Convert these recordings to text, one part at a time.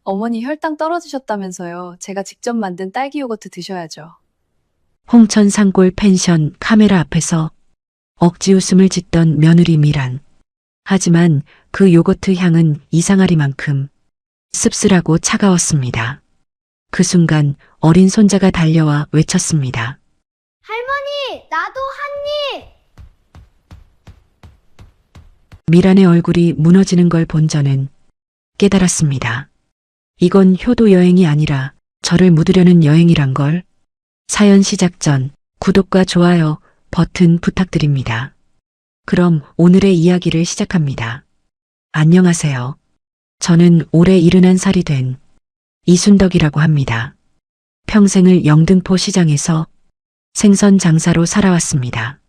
어머니 혈당 떨어지셨다면서요. 제가 직접 만든 딸기 요거트 드셔야죠. 홍천 산골 펜션 카메라 앞에서 억지 웃음을 짓던 며느리 미란. 하지만 그 요거트 향은 이상하리만큼 씁쓸하고 차가웠습니다. 그 순간 어린 손자가 달려와 외쳤습니다. 할머니, 나도 한 입! 미란의 얼굴이 무너지는 걸 본 저는 깨달았습니다. 이건 효도 여행이 아니라 저를 묻으려는 여행이란 걸. 사연 시작 전 구독과 좋아요 버튼 부탁드립니다. 그럼 오늘의 이야기를 시작합니다. 안녕하세요. 저는 올해 71살이 된 이순덕이라고 합니다. 평생을 영등포 시장에서 생선 장사로 살아왔습니다.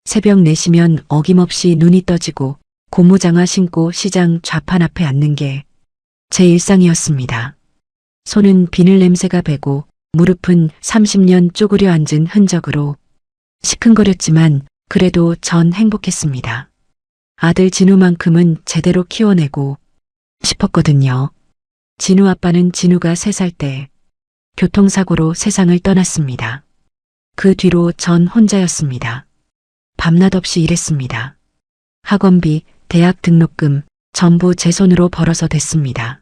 새벽 4시면 어김없이 눈이 떠지고 고무장화 신고 시장 좌판 앞에 앉는 게 제 일상이었습니다. 손은 비늘 냄새가 배고 무릎은 30년 쪼그려 앉은 흔적으로 시큰거렸지만 그래도 전 행복했습니다. 아들 진우만큼은 제대로 키워내고 싶었거든요. 진우 아빠는 진우가 3살 때 교통사고로 세상을 떠났습니다. 그 뒤로 전 혼자였습니다. 밤낮 없이 일했습니다. 학원비, 대학 등록금 전부 제 손으로 벌어서 댔습니다.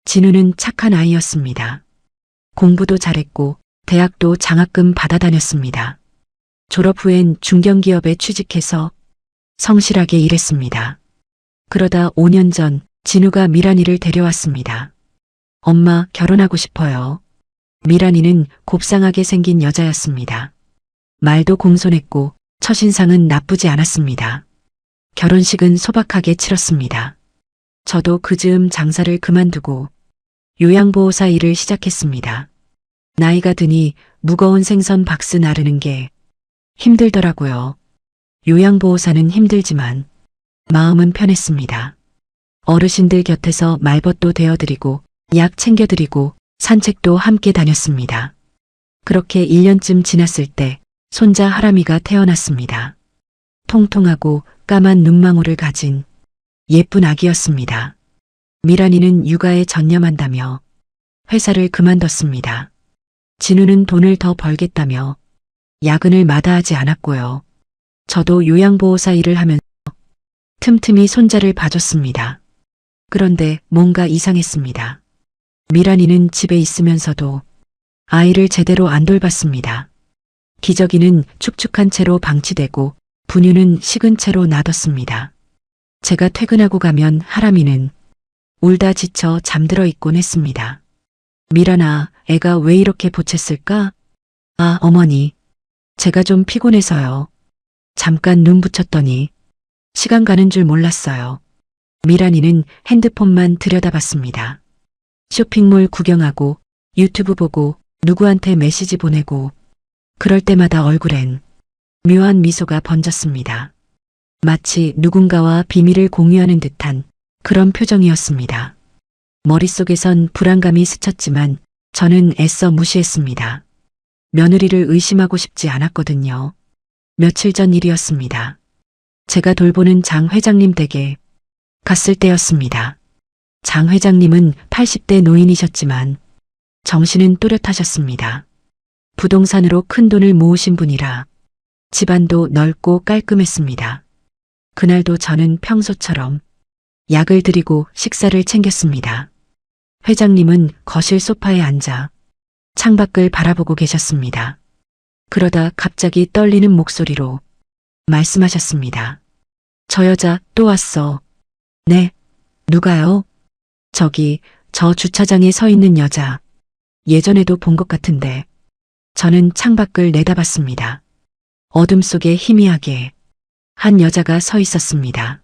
진우는 착한 아이였습니다. 공부도 잘했고 대학도 장학금 받아 다녔습니다. 졸업 후엔 중견기업에 취직해서 성실하게 일했습니다. 그러다 5년 전 진우가 미란이를 데려왔습니다. 엄마, 결혼하고 싶어요. 미란이는 곱상하게 생긴 여자였습니다. 말도 공손했고 첫인상은 나쁘지 않았습니다. 결혼식은 소박하게 치렀습니다. 저도 그 즈음 장사를 그만두고 요양보호사 일을 시작했습니다. 나이가 드니 무거운 생선 박스 나르는 게 힘들더라고요. 요양보호사는 힘들지만 마음은 편했습니다. 어르신들 곁에서 말벗도 되어드리고 약 챙겨드리고 산책도 함께 다녔습니다. 그렇게 1년쯤 지났을 때 손자 하람이가 태어났습니다. 통통하고 까만 눈망울을 가진 예쁜 아기였습니다. 미란이는 육아에 전념한다며 회사를 그만뒀습니다. 진우는 돈을 더 벌겠다며 야근을 마다하지 않았고요. 저도 요양보호사 일을 하면서 틈틈이 손자를 봐줬습니다. 그런데 뭔가 이상했습니다. 미란이는 집에 있으면서도 아이를 제대로 안 돌봤습니다. 기저귀는 축축한 채로 방치되고 분유는 식은 채로 놔뒀습니다. 제가 퇴근하고 가면 하람이는 울다 지쳐 잠들어 있곤 했습니다. 미란아, 애가 왜 이렇게 보챘을까? 아, 어머니. 제가 좀 피곤해서요. 잠깐 눈 붙였더니 시간 가는 줄 몰랐어요. 미란이는 핸드폰만 들여다봤습니다. 쇼핑몰 구경하고 유튜브 보고 누구한테 메시지 보내고 그럴 때마다 얼굴엔 묘한 미소가 번졌습니다. 마치 누군가와 비밀을 공유하는 듯한 그런 표정이었습니다. 머릿속에선 불안감이 스쳤지만 저는 애써 무시했습니다. 며느리를 의심하고 싶지 않았거든요. 며칠 전 일이었습니다. 제가 돌보는 장 회장님 댁에 갔을 때였습니다. 장 회장님은 80대 노인이셨지만 정신은 또렷하셨습니다. 부동산으로 큰 돈을 모으신 분이라 집안도 넓고 깔끔했습니다. 그날도 저는 평소처럼 약을 드리고 식사를 챙겼습니다. 회장님은 거실 소파에 앉아 창밖을 바라보고 계셨습니다. 그러다 갑자기 떨리는 목소리로 말씀하셨습니다. 저 여자 또 왔어. 네, 누가요? 저기, 저 주차장에 서 있는 여자. 예전에도 본 것 같은데. 저는 창밖을 내다봤습니다. 어둠 속에 희미하게 한 여자가 서 있었습니다.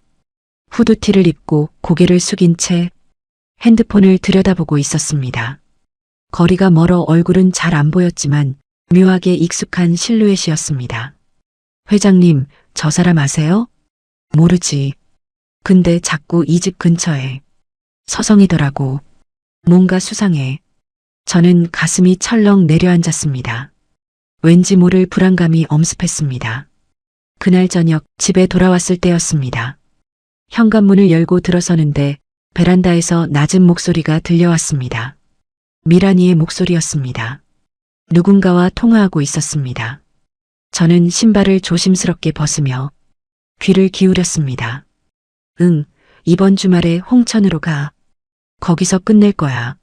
후드티를 입고 고개를 숙인 채 핸드폰을 들여다보고 있었습니다. 거리가 멀어 얼굴은 잘 안 보였지만 묘하게 익숙한 실루엣이었습니다. 회장님, 저 사람 아세요? 모르지. 근데 자꾸 이 집 근처에 서성이더라고. 뭔가 수상해. 저는 가슴이 철렁 내려앉았습니다. 왠지 모를 불안감이 엄습했습니다. 그날 저녁 집에 돌아왔을 때였습니다. 현관문을 열고 들어서는데 베란다에서 낮은 목소리가 들려왔습니다. 미란이의 목소리였습니다. 누군가와 통화하고 있었습니다. 저는 신발을 조심스럽게 벗으며 귀를 기울였습니다. 응, 이번 주말에 홍천으로 가. 거기서 끝낼 거야.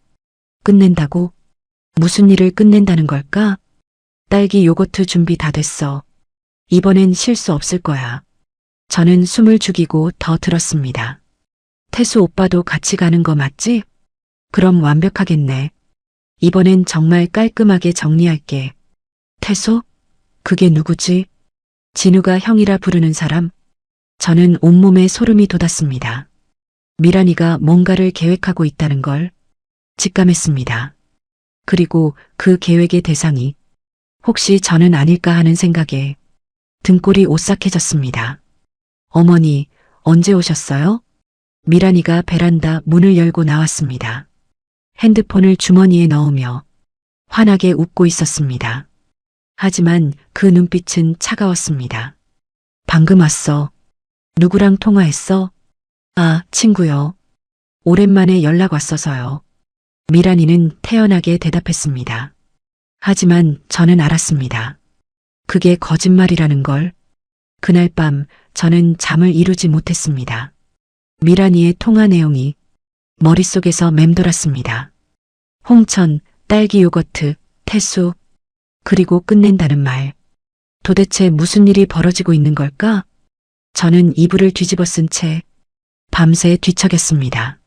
끝낸다고? 무슨 일을 끝낸다는 걸까? 딸기 요거트 준비 다 됐어. 이번엔 실수 없을 거야. 저는 숨을 죽이고 더 들었습니다. 태수 오빠도 같이 가는 거 맞지? 그럼 완벽하겠네. 이번엔 정말 깔끔하게 정리할게. 태수? 그게 누구지? 진우가 형이라 부르는 사람? 저는 온몸에 소름이 돋았습니다. 미란이가 뭔가를 계획하고 있다는 걸 직감했습니다. 그리고 그 계획의 대상이 혹시 저는 아닐까 하는 생각에 등골이 오싹해졌습니다. 어머니, 언제 오셨어요? 미란이가 베란다 문을 열고 나왔습니다. 핸드폰을 주머니에 넣으며 환하게 웃고 있었습니다. 하지만 그 눈빛은 차가웠습니다. 방금 왔어. 누구랑 통화했어? 아, 친구요. 오랜만에 연락 왔어서요. 미란이는 태연하게 대답했습니다. 하지만 저는 알았습니다. 그게 거짓말이라는 걸. 그날 밤 저는 잠을 이루지 못했습니다. 미란이의 통화 내용이 머릿속에서 맴돌았습니다. 홍천, 딸기 요거트, 태수, 그리고 끝낸다는 말. 도대체 무슨 일이 벌어지고 있는 걸까? 저는 이불을 뒤집어 쓴 채 밤새 뒤척였습니다.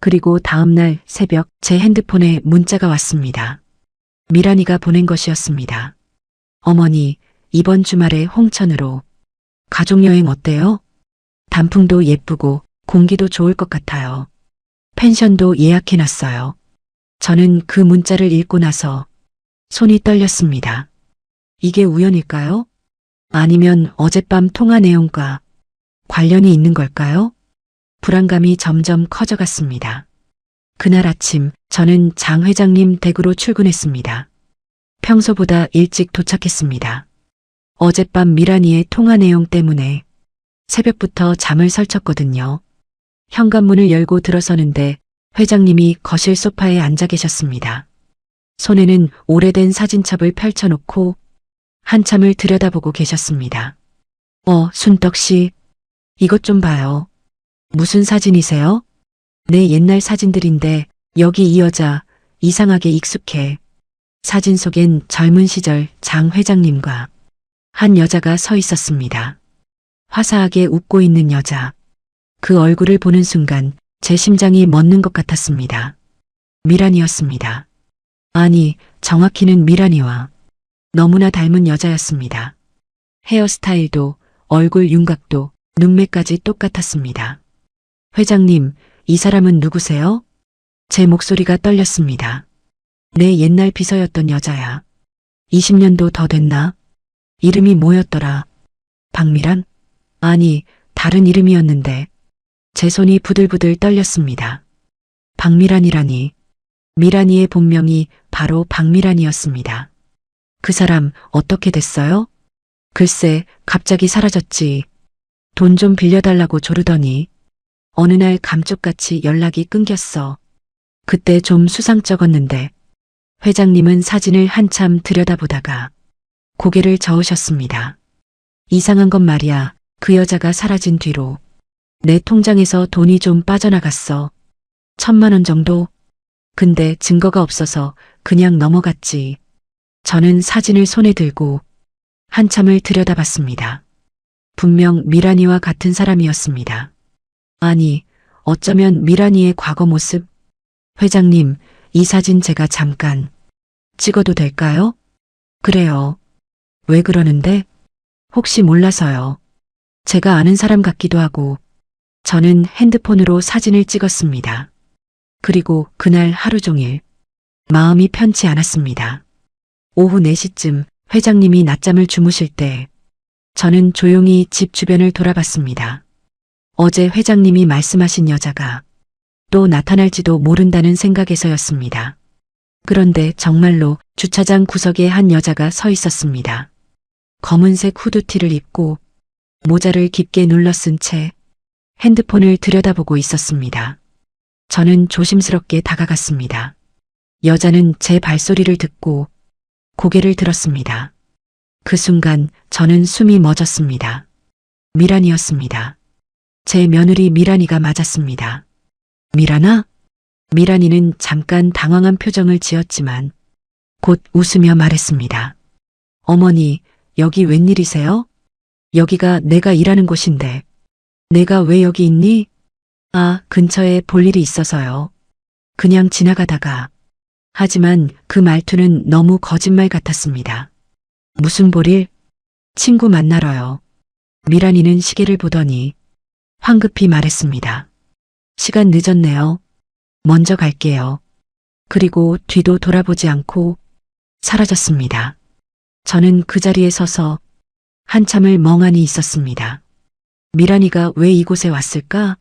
그리고 다음날 새벽 제 핸드폰에 문자가 왔습니다. 미란이가 보낸 것이었습니다. 어머니, 이번 주말에 홍천으로 가족여행 어때요? 단풍도 예쁘고 공기도 좋을 것 같아요. 펜션도 예약해놨어요. 저는 그 문자를 읽고 나서 손이 떨렸습니다. 이게 우연일까요? 아니면 어젯밤 통화 내용과 관련이 있는 걸까요? 불안감이 점점 커져갔습니다. 그날 아침 저는 장 회장님 댁으로 출근했습니다. 평소보다 일찍 도착했습니다. 어젯밤 미란이의 통화 내용 때문에 새벽부터 잠을 설쳤거든요. 현관문을 열고 들어서는데 회장님이 거실 소파에 앉아 계셨습니다. 손에는 오래된 사진첩을 펼쳐놓고 한참을 들여다보고 계셨습니다. 순떡 씨, 이것 좀 봐요. 무슨 사진이세요? 내 옛날 사진들인데 여기 이 여자 이상하게 익숙해. 사진 속엔 젊은 시절 장 회장님과 한 여자가 서 있었습니다. 화사하게 웃고 있는 여자. 그 얼굴을 보는 순간 제 심장이 멎는 것 같았습니다. 미란이었습니다. 아니, 정확히는 미란이와 너무나 닮은 여자였습니다. 헤어스타일도 얼굴 윤곽도 눈매까지 똑같았습니다. 회장님, 이 사람은 누구세요? 제 목소리가 떨렸습니다. 내 옛날 비서였던 여자야. 20년도 더 됐나? 이름이 뭐였더라? 박미란? 아니, 다른 이름이었는데. 제 손이 부들부들 떨렸습니다. 박미란이라니. 미란이의 본명이 바로 박미란이었습니다. 그 사람 어떻게 됐어요? 글쎄, 갑자기 사라졌지. 돈 좀 빌려달라고 조르더니 어느 날 감쪽같이 연락이 끊겼어. 그때 좀 수상쩍었는데 회장님은 사진을 한참 들여다보다가 고개를 저으셨습니다. 이상한 건 말이야. 그 여자가 사라진 뒤로 내 통장에서 돈이 좀 빠져나갔어. 1,000만 원 정도? 근데 증거가 없어서 그냥 넘어갔지. 저는 사진을 손에 들고 한참을 들여다봤습니다. 분명 미란이와 같은 사람이었습니다. 아니, 어쩌면 미란이의 과거 모습? 회장님, 이 사진 제가 잠깐 찍어도 될까요? 그래요. 왜 그러는데? 혹시 몰라서요. 제가 아는 사람 같기도 하고. 저는 핸드폰으로 사진을 찍었습니다. 그리고 그날 하루 종일 마음이 편치 않았습니다. 오후 4시쯤 회장님이 낮잠을 주무실 때 저는 조용히 집 주변을 돌아봤습니다. 어제 회장님이 말씀하신 여자가 또 나타날지도 모른다는 생각에서였습니다. 그런데 정말로 주차장 구석에 한 여자가 서 있었습니다. 검은색 후드티를 입고 모자를 깊게 눌러 쓴 채 핸드폰을 들여다보고 있었습니다. 저는 조심스럽게 다가갔습니다. 여자는 제 발소리를 듣고 고개를 들었습니다. 그 순간 저는 숨이 멎었습니다. 미란이었습니다. 제 며느리 미란이가 맞았습니다. 미란아? 미란이는 잠깐 당황한 표정을 지었지만 곧 웃으며 말했습니다. 어머니, 여기 웬일이세요? 여기가 내가 일하는 곳인데 내가 왜 여기 있니? 아, 근처에 볼 일이 있어서요. 그냥 지나가다가. 하지만 그 말투는 너무 거짓말 같았습니다. 무슨 볼 일? 친구 만나러요. 미란이는 시계를 보더니 황급히 말했습니다. 시간 늦었네요. 먼저 갈게요. 그리고 뒤도 돌아보지 않고 사라졌습니다. 저는 그 자리에 서서 한참을 멍하니 있었습니다. 미란이가 왜 이곳에 왔을까?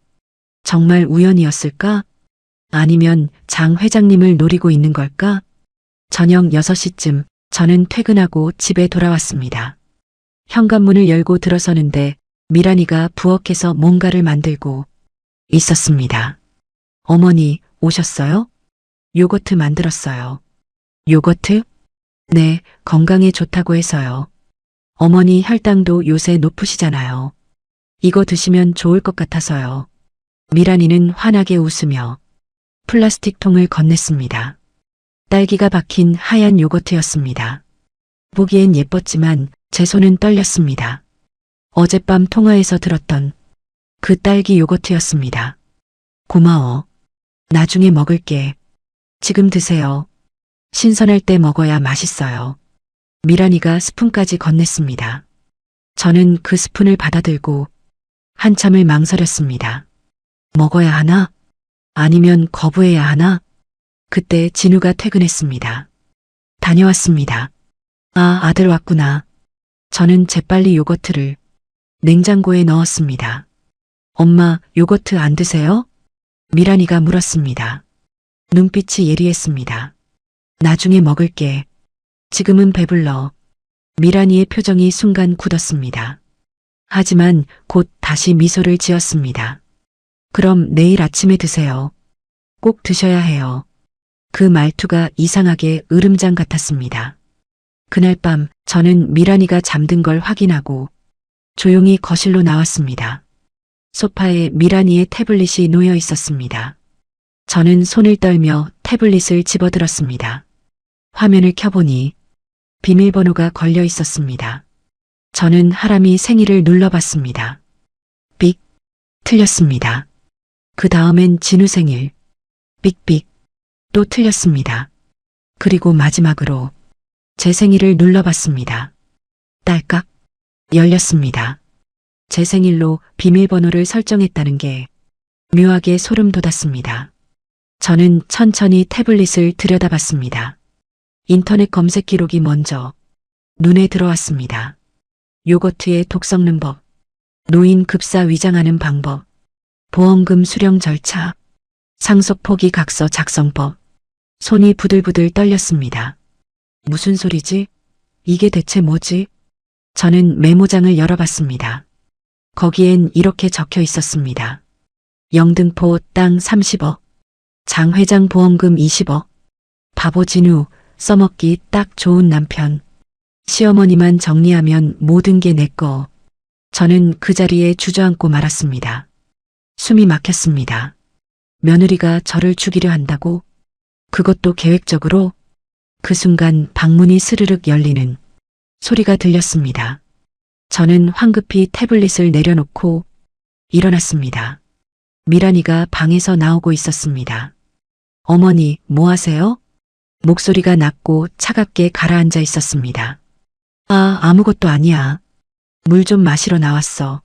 정말 우연이었을까? 아니면 장 회장님을 노리고 있는 걸까? 저녁 6시쯤 저는 퇴근하고 집에 돌아왔습니다. 현관문을 열고 들어서는데 미란이가 부엌에서 뭔가를 만들고 있었습니다. 어머니, 오셨어요? 요거트 만들었어요. 요거트? 네, 건강에 좋다고 해서요. 어머니 혈당도 요새 높으시잖아요. 이거 드시면 좋을 것 같아서요. 미란이는 환하게 웃으며 플라스틱 통을 건넸습니다. 딸기가 박힌 하얀 요거트였습니다. 보기엔 예뻤지만 제 손은 떨렸습니다. 어젯밤 통화에서 들었던 그 딸기 요거트였습니다. 고마워. 나중에 먹을게. 지금 드세요. 신선할 때 먹어야 맛있어요. 미란이가 스푼까지 건넸습니다. 저는 그 스푼을 받아들고 한참을 망설였습니다. 먹어야 하나? 아니면 거부해야 하나? 그때 진우가 퇴근했습니다. 다녀왔습니다. 아, 아들 왔구나. 저는 재빨리 요거트를 냉장고에 넣었습니다. 엄마, 요거트 안 드세요? 미란이가 물었습니다. 눈빛이 예리했습니다. 나중에 먹을게. 지금은 배불러. 미란이의 표정이 순간 굳었습니다. 하지만 곧 다시 미소를 지었습니다. 그럼 내일 아침에 드세요. 꼭 드셔야 해요. 그 말투가 이상하게 으름장 같았습니다. 그날 밤 저는 미란이가 잠든 걸 확인하고 조용히 거실로 나왔습니다. 소파에 미란이의 태블릿이 놓여 있었습니다. 저는 손을 떨며 태블릿을 집어들었습니다. 화면을 켜보니 비밀번호가 걸려 있었습니다. 저는 하람이 생일을 눌러봤습니다. 삑, 틀렸습니다. 그 다음엔 진우 생일, 삑삑, 또 틀렸습니다. 그리고 마지막으로 제 생일을 눌러봤습니다. 딸깍, 열렸습니다. 제 생일로 비밀번호를 설정했다는 게 묘하게 소름 돋았습니다. 저는 천천히 태블릿을 들여다봤습니다. 인터넷 검색 기록이 먼저 눈에 들어왔습니다. 요거트의 독 섞는 법, 노인 급사 위장하는 방법, 보험금 수령 절차, 상속 포기 각서 작성법. 손이 부들부들 떨렸습니다. 무슨 소리지? 이게 대체 뭐지? 저는 메모장을 열어봤습니다. 거기엔 이렇게 적혀 있었습니다. 영등포 땅 30억, 장 회장 보험금 20억, 바보 진우, 써먹기 딱 좋은 남편. 시어머니만 정리하면 모든 게 내 거. 저는 그 자리에 주저앉고 말았습니다. 숨이 막혔습니다. 며느리가 저를 죽이려 한다고? 그것도 계획적으로? 그 순간 방문이 스르륵 열리는 소리가 들렸습니다. 저는 황급히 태블릿을 내려놓고 일어났습니다. 미란이가 방에서 나오고 있었습니다. 어머니, 뭐 하세요? 목소리가 낮고 차갑게 가라앉아 있었습니다. 아, 아무것도 아니야. 물 좀 마시러 나왔어.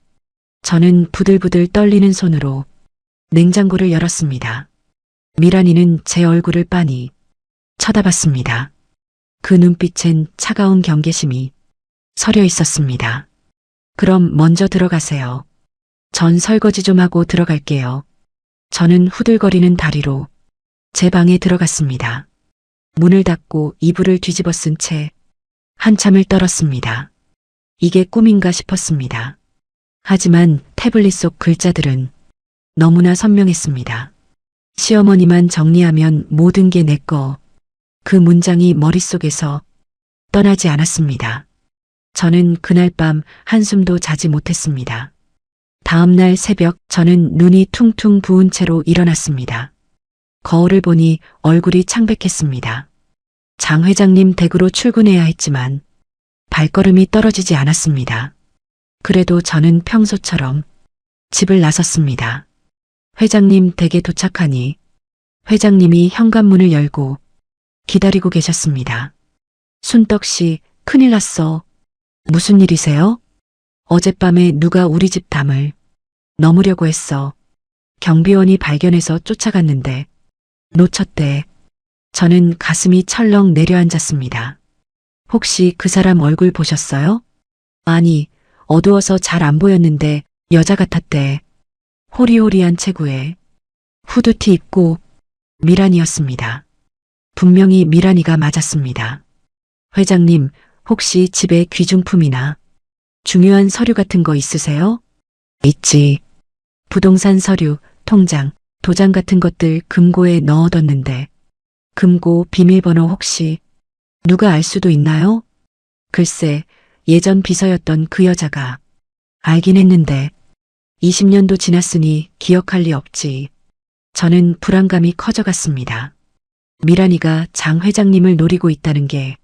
저는 부들부들 떨리는 손으로 냉장고를 열었습니다. 미란이는 제 얼굴을 빤히 쳐다봤습니다. 그 눈빛엔 차가운 경계심이 서려 있었습니다. 그럼 먼저 들어가세요. 전 설거지 좀 하고 들어갈게요. 저는 후들거리는 다리로 제 방에 들어갔습니다. 문을 닫고 이불을 뒤집어 쓴 채 한참을 떨었습니다. 이게 꿈인가 싶었습니다. 하지만 태블릿 속 글자들은 너무나 선명했습니다. 시어머니만 정리하면 모든 게 내 거. 그 문장이 머릿속에서 떠나지 않았습니다. 저는 그날 밤 한숨도 자지 못했습니다. 다음 날 새벽 저는 눈이 퉁퉁 부은 채로 일어났습니다. 거울을 보니 얼굴이 창백했습니다. 장 회장님 댁으로 출근해야 했지만 발걸음이 떨어지지 않았습니다. 그래도 저는 평소처럼 집을 나섰습니다. 회장님 댁에 도착하니 회장님이 현관문을 열고 기다리고 계셨습니다. 순떡 씨, 큰일 났어. 무슨 일이세요? 어젯밤에 누가 우리 집 담을 넘으려고 했어. 경비원이 발견해서 쫓아갔는데 놓쳤대. 저는 가슴이 철렁 내려앉았습니다. 혹시 그 사람 얼굴 보셨어요? 아니, 어두워서 잘 안 보였는데 여자 같았대. 호리호리한 체구에 후드티 입고 미란이었습니다. 분명히 미란이가 맞았습니다. 회장님, 혹시 집에 귀중품이나 중요한 서류 같은 거 있으세요? 있지. 부동산 서류, 통장, 도장 같은 것들 금고에 넣어뒀는데 금고 비밀번호 혹시 누가 알 수도 있나요? 글쎄, 예전 비서였던 그 여자가 알긴 했는데 20년도 지났으니 기억할 리 없지. 저는 불안감이 커져갔습니다. 미란이가 장 회장님을 노리고 있다는 게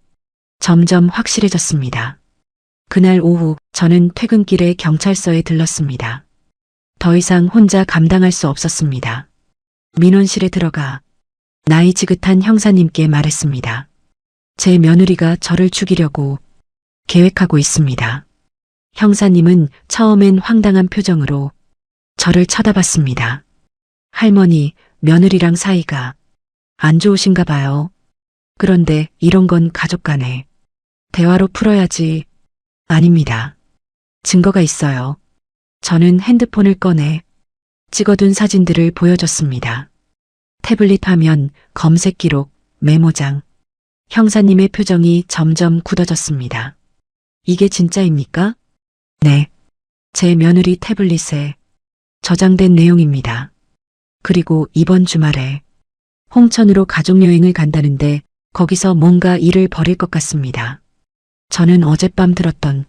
점점 확실해졌습니다. 그날 오후 저는 퇴근길에 경찰서에 들렀습니다. 더 이상 혼자 감당할 수 없었습니다. 민원실에 들어가 나이 지긋한 형사님께 말했습니다. 제 며느리가 저를 죽이려고 계획하고 있습니다. 형사님은 처음엔 황당한 표정으로 저를 쳐다봤습니다. 할머니, 며느리랑 사이가 안 좋으신가 봐요. 그런데 이런 건 가족 간에 대화로 풀어야지. 아닙니다. 증거가 있어요. 저는 핸드폰을 꺼내 찍어둔 사진들을 보여줬습니다. 태블릿 화면, 검색 기록, 메모장. 형사님의 표정이 점점 굳어졌습니다. 이게 진짜입니까? 네. 제 며느리 태블릿에 저장된 내용입니다. 그리고 이번 주말에 홍천으로 가족여행을 간다는데 거기서 뭔가 일을 벌일 것 같습니다. 저는 어젯밤 들었던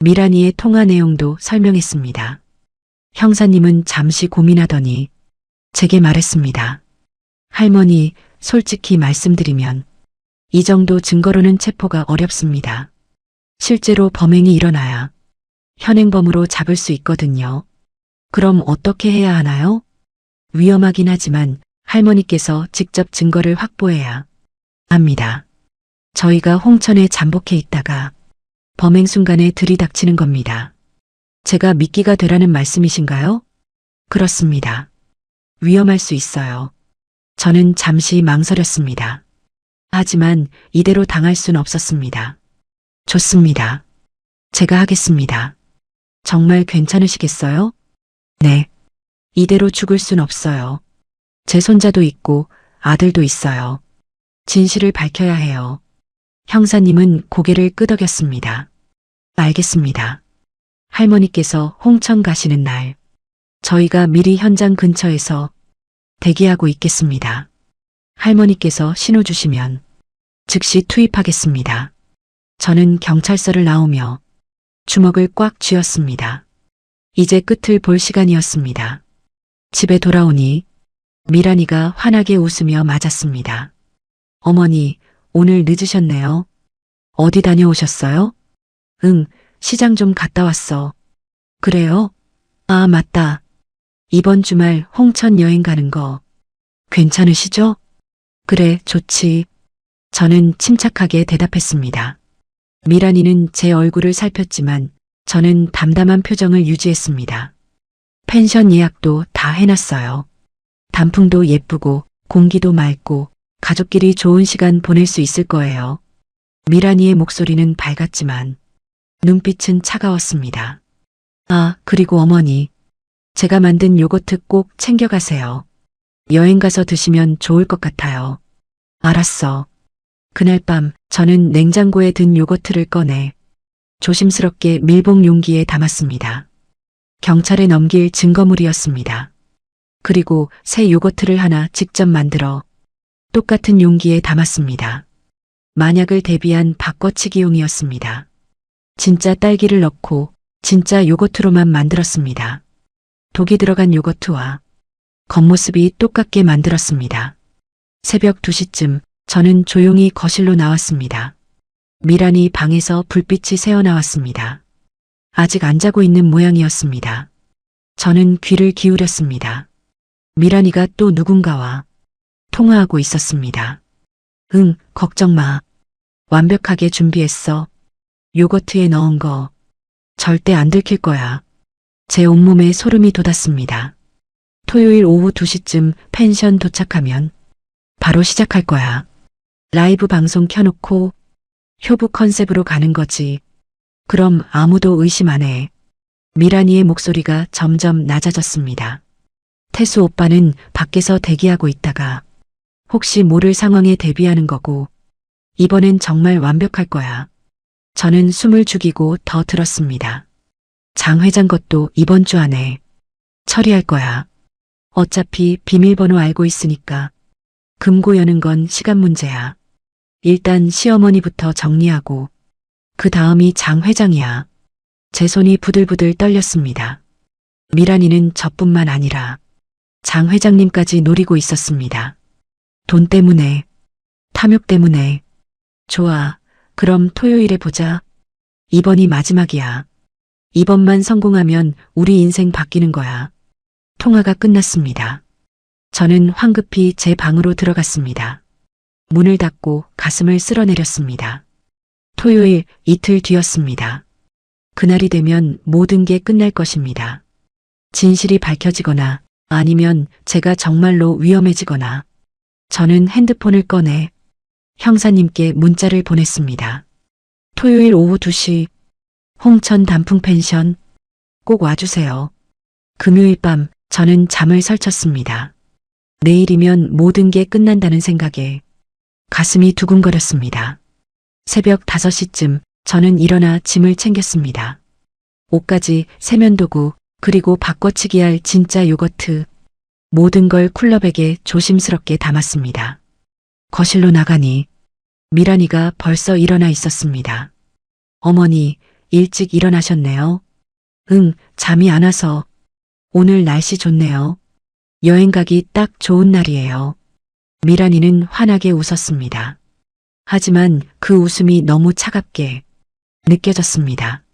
미란이의 통화 내용도 설명했습니다. 형사님은 잠시 고민하더니 제게 말했습니다. 할머니, 솔직히 말씀드리면 이 정도 증거로는 체포가 어렵습니다. 실제로 범행이 일어나야 현행범으로 잡을 수 있거든요. 그럼 어떻게 해야 하나요? 위험하긴 하지만 할머니께서 직접 증거를 확보해야 합니다. 저희가 홍천에 잠복해 있다가 범행 순간에 들이닥치는 겁니다. 제가 미끼가 되라는 말씀이신가요? 그렇습니다. 위험할 수 있어요. 저는 잠시 망설였습니다. 하지만 이대로 당할 순 없었습니다. 좋습니다. 제가 하겠습니다. 정말 괜찮으시겠어요? 네. 이대로 죽을 순 없어요. 제 손자도 있고 아들도 있어요. 진실을 밝혀야 해요. 형사님은 고개를 끄덕였습니다. 알겠습니다. 할머니께서 홍천 가시는 날, 저희가 미리 현장 근처에서 대기하고 있겠습니다. 할머니께서 신호 주시면 즉시 투입하겠습니다. 저는 경찰서를 나오며 주먹을 꽉 쥐었습니다. 이제 끝을 볼 시간이었습니다. 집에 돌아오니 미란이가 환하게 웃으며 맞았습니다. 어머니, 오늘 늦으셨네요. 어디 다녀오셨어요? 응, 시장 좀 갔다 왔어. 그래요? 아, 맞다. 이번 주말 홍천 여행 가는 거 괜찮으시죠? 그래, 좋지. 저는 침착하게 대답했습니다. 미란이는 제 얼굴을 살폈지만 저는 담담한 표정을 유지했습니다. 펜션 예약도 다 해놨어요. 단풍도 예쁘고 공기도 맑고 가족끼리 좋은 시간 보낼 수 있을 거예요. 미란이의 목소리는 밝았지만 눈빛은 차가웠습니다. 아, 그리고 어머니, 제가 만든 요거트 꼭 챙겨가세요. 여행 가서 드시면 좋을 것 같아요. 알았어. 그날 밤 저는 냉장고에 든 요거트를 꺼내 조심스럽게 밀봉 용기에 담았습니다. 경찰에 넘길 증거물이었습니다. 그리고 새 요거트를 하나 직접 만들어 똑같은 용기에 담았습니다. 만약을 대비한 바꿔치기용이었습니다. 진짜 딸기를 넣고 진짜 요거트로만 만들었습니다. 독이 들어간 요거트와 겉모습이 똑같게 만들었습니다. 새벽 2시쯤 저는 조용히 거실로 나왔습니다. 미란이 방에서 불빛이 새어나왔습니다. 아직 안 자고 있는 모양이었습니다. 저는 귀를 기울였습니다. 미란이가 또 누군가와 통화하고 있었습니다. 응, 걱정 마. 완벽하게 준비했어. 요거트에 넣은 거 절대 안 들킬 거야. 제 온몸에 소름이 돋았습니다. 토요일 오후 2시쯤 펜션 도착하면 바로 시작할 거야. 라이브 방송 켜놓고 효부 컨셉으로 가는 거지. 그럼 아무도 의심 안 해. 미란이의 목소리가 점점 낮아졌습니다. 태수 오빠는 밖에서 대기하고 있다가 혹시 모를 상황에 대비하는 거고 이번엔 정말 완벽할 거야. 저는 숨을 죽이고 더 들었습니다. 장 회장 것도 이번 주 안에 처리할 거야. 어차피 비밀번호 알고 있으니까 금고 여는 건 시간 문제야. 일단 시어머니부터 정리하고 그 다음이 장 회장이야. 제 손이 부들부들 떨렸습니다. 미란이는 저뿐만 아니라 장 회장님까지 노리고 있었습니다. 돈 때문에, 탐욕 때문에. 좋아, 그럼 토요일에 보자. 이번이 마지막이야. 이번만 성공하면 우리 인생 바뀌는 거야. 통화가 끝났습니다. 저는 황급히 제 방으로 들어갔습니다. 문을 닫고 가슴을 쓸어내렸습니다. 토요일 이틀 뒤였습니다. 그날이 되면 모든 게 끝날 것입니다. 진실이 밝혀지거나 아니면 제가 정말로 위험해지거나 저는 핸드폰을 꺼내 형사님께 문자를 보냈습니다. 토요일 오후 2시 홍천 단풍 펜션 꼭 와주세요. 금요일 밤 저는 잠을 설쳤습니다. 내일이면 모든 게 끝난다는 생각에 가슴이 두근거렸습니다. 새벽 5시쯤 저는 일어나 짐을 챙겼습니다. 옷가지, 세면도구, 그리고 바꿔치기 할 진짜 요거트, 모든 걸 쿨러백에 조심스럽게 담았습니다. 거실로 나가니 미란이가 벌써 일어나 있었습니다. 어머니, 일찍 일어나셨네요. 응, 잠이 안 와서. 오늘 날씨 좋네요. 여행 가기 딱 좋은 날이에요. 미란이는 환하게 웃었습니다. 하지만 그 웃음이 너무 차갑게 느껴졌습니다.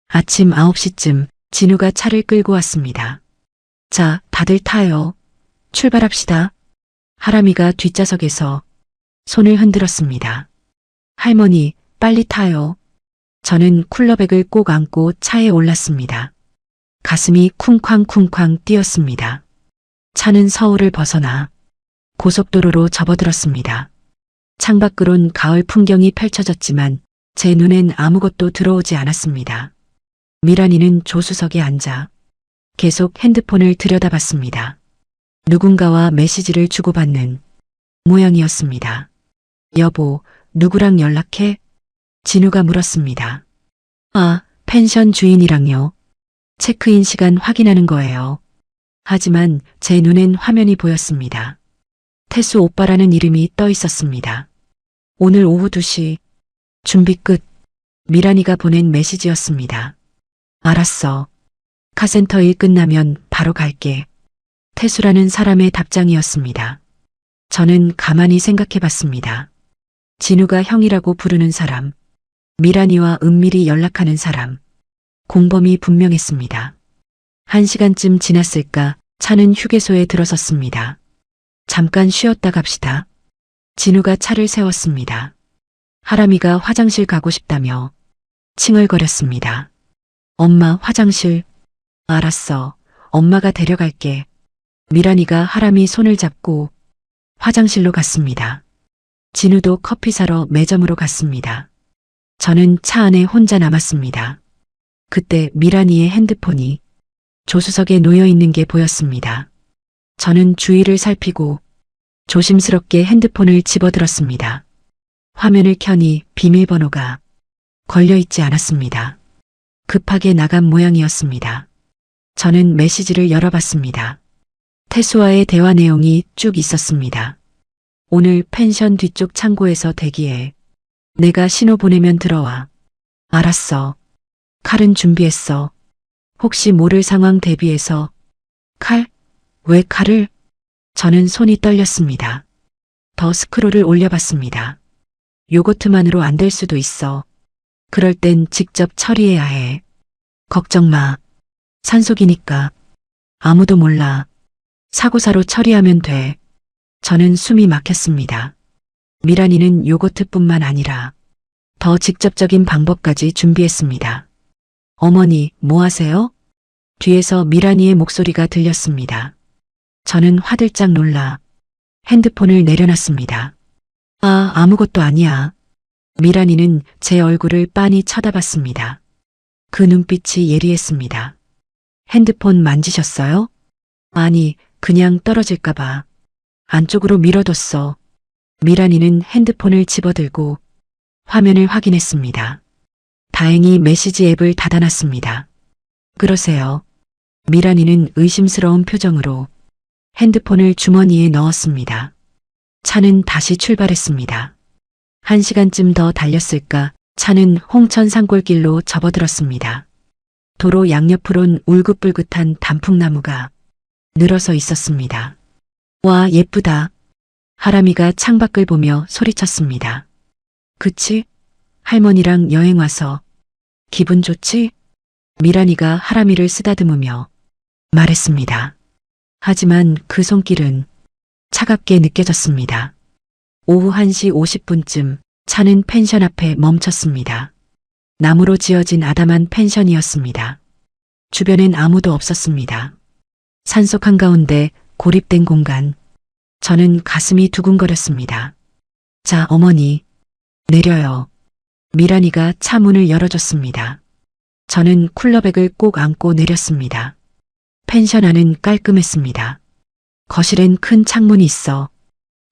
아침 9시쯤 진우가 차를 끌고 왔습니다. 자, 다들 타요. 출발합시다. 하람이가 뒷좌석에서 손을 흔들었습니다. 할머니, 빨리 타요. 저는 쿨러백을 꼭 안고 차에 올랐습니다. 가슴이 쿵쾅쿵쾅 뛰었습니다. 차는 서울을 벗어나 고속도로로 접어들었습니다. 창밖으론 가을 풍경이 펼쳐졌지만 제 눈엔 아무것도 들어오지 않았습니다. 미란이는 조수석에 앉아 계속 핸드폰을 들여다봤습니다. 누군가와 메시지를 주고받는 모양이었습니다. 여보, 누구랑 연락해? 진우가 물었습니다. 아, 펜션 주인이랑요. 체크인 시간 확인하는 거예요. 하지만 제 눈엔 화면이 보였습니다. 태수 오빠라는 이름이 떠 있었습니다. 오늘 오후 2시. 준비 끝. 미란이가 보낸 메시지였습니다. 알았어. 카센터 일 끝나면 바로 갈게. 태수라는 사람의 답장이었습니다. 저는 가만히 생각해 봤습니다. 진우가 형이라고 부르는 사람, 미란이와 은밀히 연락하는 사람, 공범이 분명했습니다. 1시간쯤 지났을까 차는 휴게소에 들어섰습니다. 잠깐 쉬었다 갑시다. 진우가 차를 세웠습니다. 하람이가 화장실 가고 싶다며 칭얼거렸습니다. 엄마 화장실. 알았어. 엄마가 데려갈게. 미란이가 하람이 손을 잡고 화장실로 갔습니다. 진우도 커피 사러 매점으로 갔습니다. 저는 차 안에 혼자 남았습니다. 그때 미란이의 핸드폰이 조수석에 놓여 있는 게 보였습니다. 저는 주위를 살피고 조심스럽게 핸드폰을 집어들었습니다. 화면을 켜니 비밀번호가 걸려 있지 않았습니다. 급하게 나간 모양이었습니다. 저는 메시지를 열어봤습니다. 태수와의 대화 내용이 쭉 있었습니다. 오늘 펜션 뒤쪽 창고에서 대기해. 내가 신호 보내면 들어와. 알았어. 칼은 준비했어. 혹시 모를 상황 대비해서. 칼? 왜 칼을? 저는 손이 떨렸습니다. 더 스크롤을 올려봤습니다. 요거트만으로 안 될 수도 있어. 그럴 땐 직접 처리해야 해. 걱정 마. 산속이니까. 아무도 몰라. 사고사로 처리하면 돼. 저는 숨이 막혔습니다. 미란이는 요거트뿐만 아니라 더 직접적인 방법까지 준비했습니다. 어머니, 뭐 하세요? 뒤에서 미란이의 목소리가 들렸습니다. 저는 화들짝 놀라 핸드폰을 내려놨습니다. 아무것도 아니야. 미란이는 제 얼굴을 빤히 쳐다봤습니다. 그 눈빛이 예리했습니다. 핸드폰 만지셨어요? 아니, 그냥 떨어질까봐. 안쪽으로 밀어뒀어. 미란이는 핸드폰을 집어들고 화면을 확인했습니다. 다행히 메시지 앱을 닫아놨습니다. 그러세요. 미란이는 의심스러운 표정으로 핸드폰을 주머니에 넣었습니다. 차는 다시 출발했습니다. 1시간쯤 더 달렸을까 차는 홍천 산골길로 접어들었습니다. 도로 양옆으론 울긋불긋한 단풍나무가 늘어서 있었습니다. 와, 예쁘다. 하람이가 창밖을 보며 소리쳤습니다. 그치? 할머니랑 여행 와서 기분 좋지? 미란이가 하람이를 쓰다듬으며 말했습니다. 하지만 그 손길은 차갑게 느껴졌습니다. 오후 1시 50분쯤 차는 펜션 앞에 멈췄습니다. 나무로 지어진 아담한 펜션이었습니다. 주변엔 아무도 없었습니다. 산속 한가운데 고립된 공간. 저는 가슴이 두근거렸습니다. 자, 어머니. 내려요. 미란이가 차 문을 열어줬습니다. 저는 쿨러백을 꼭 안고 내렸습니다. 펜션 안은 깔끔했습니다. 거실엔 큰 창문이 있어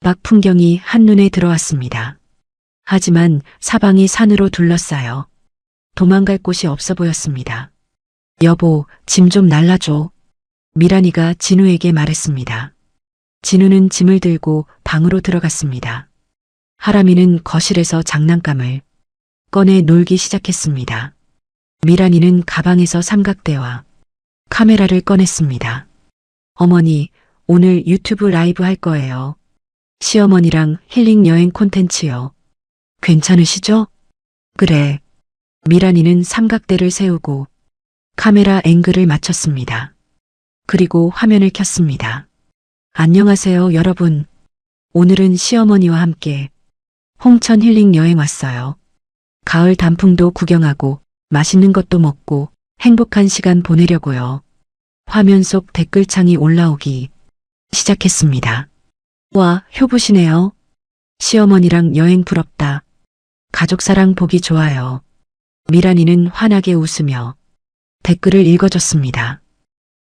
밖 풍경이 한눈에 들어왔습니다. 하지만 사방이 산으로 둘러싸여 도망갈 곳이 없어 보였습니다. 여보, 짐 좀 날라줘. 미란이가 진우에게 말했습니다. 진우는 짐을 들고 방으로 들어갔습니다. 하람이는 거실에서 장난감을 꺼내 놀기 시작했습니다. 미란이는 가방에서 삼각대와 카메라를 꺼냈습니다. 어머니, 오늘 유튜브 라이브 할 거예요. 시어머니랑 힐링 여행 콘텐츠요. 괜찮으시죠? 그래. 미란이는 삼각대를 세우고 카메라 앵글을 맞췄습니다. 그리고 화면을 켰습니다. 안녕하세요, 여러분. 오늘은 시어머니와 함께 홍천 힐링 여행 왔어요. 가을 단풍도 구경하고 맛있는 것도 먹고 행복한 시간 보내려고요. 화면 속 댓글창이 올라오기 시작했습니다. 와, 효부시네요. 시어머니랑 여행 부럽다. 가족 사랑 보기 좋아요. 미란이는 환하게 웃으며 댓글을 읽어줬습니다.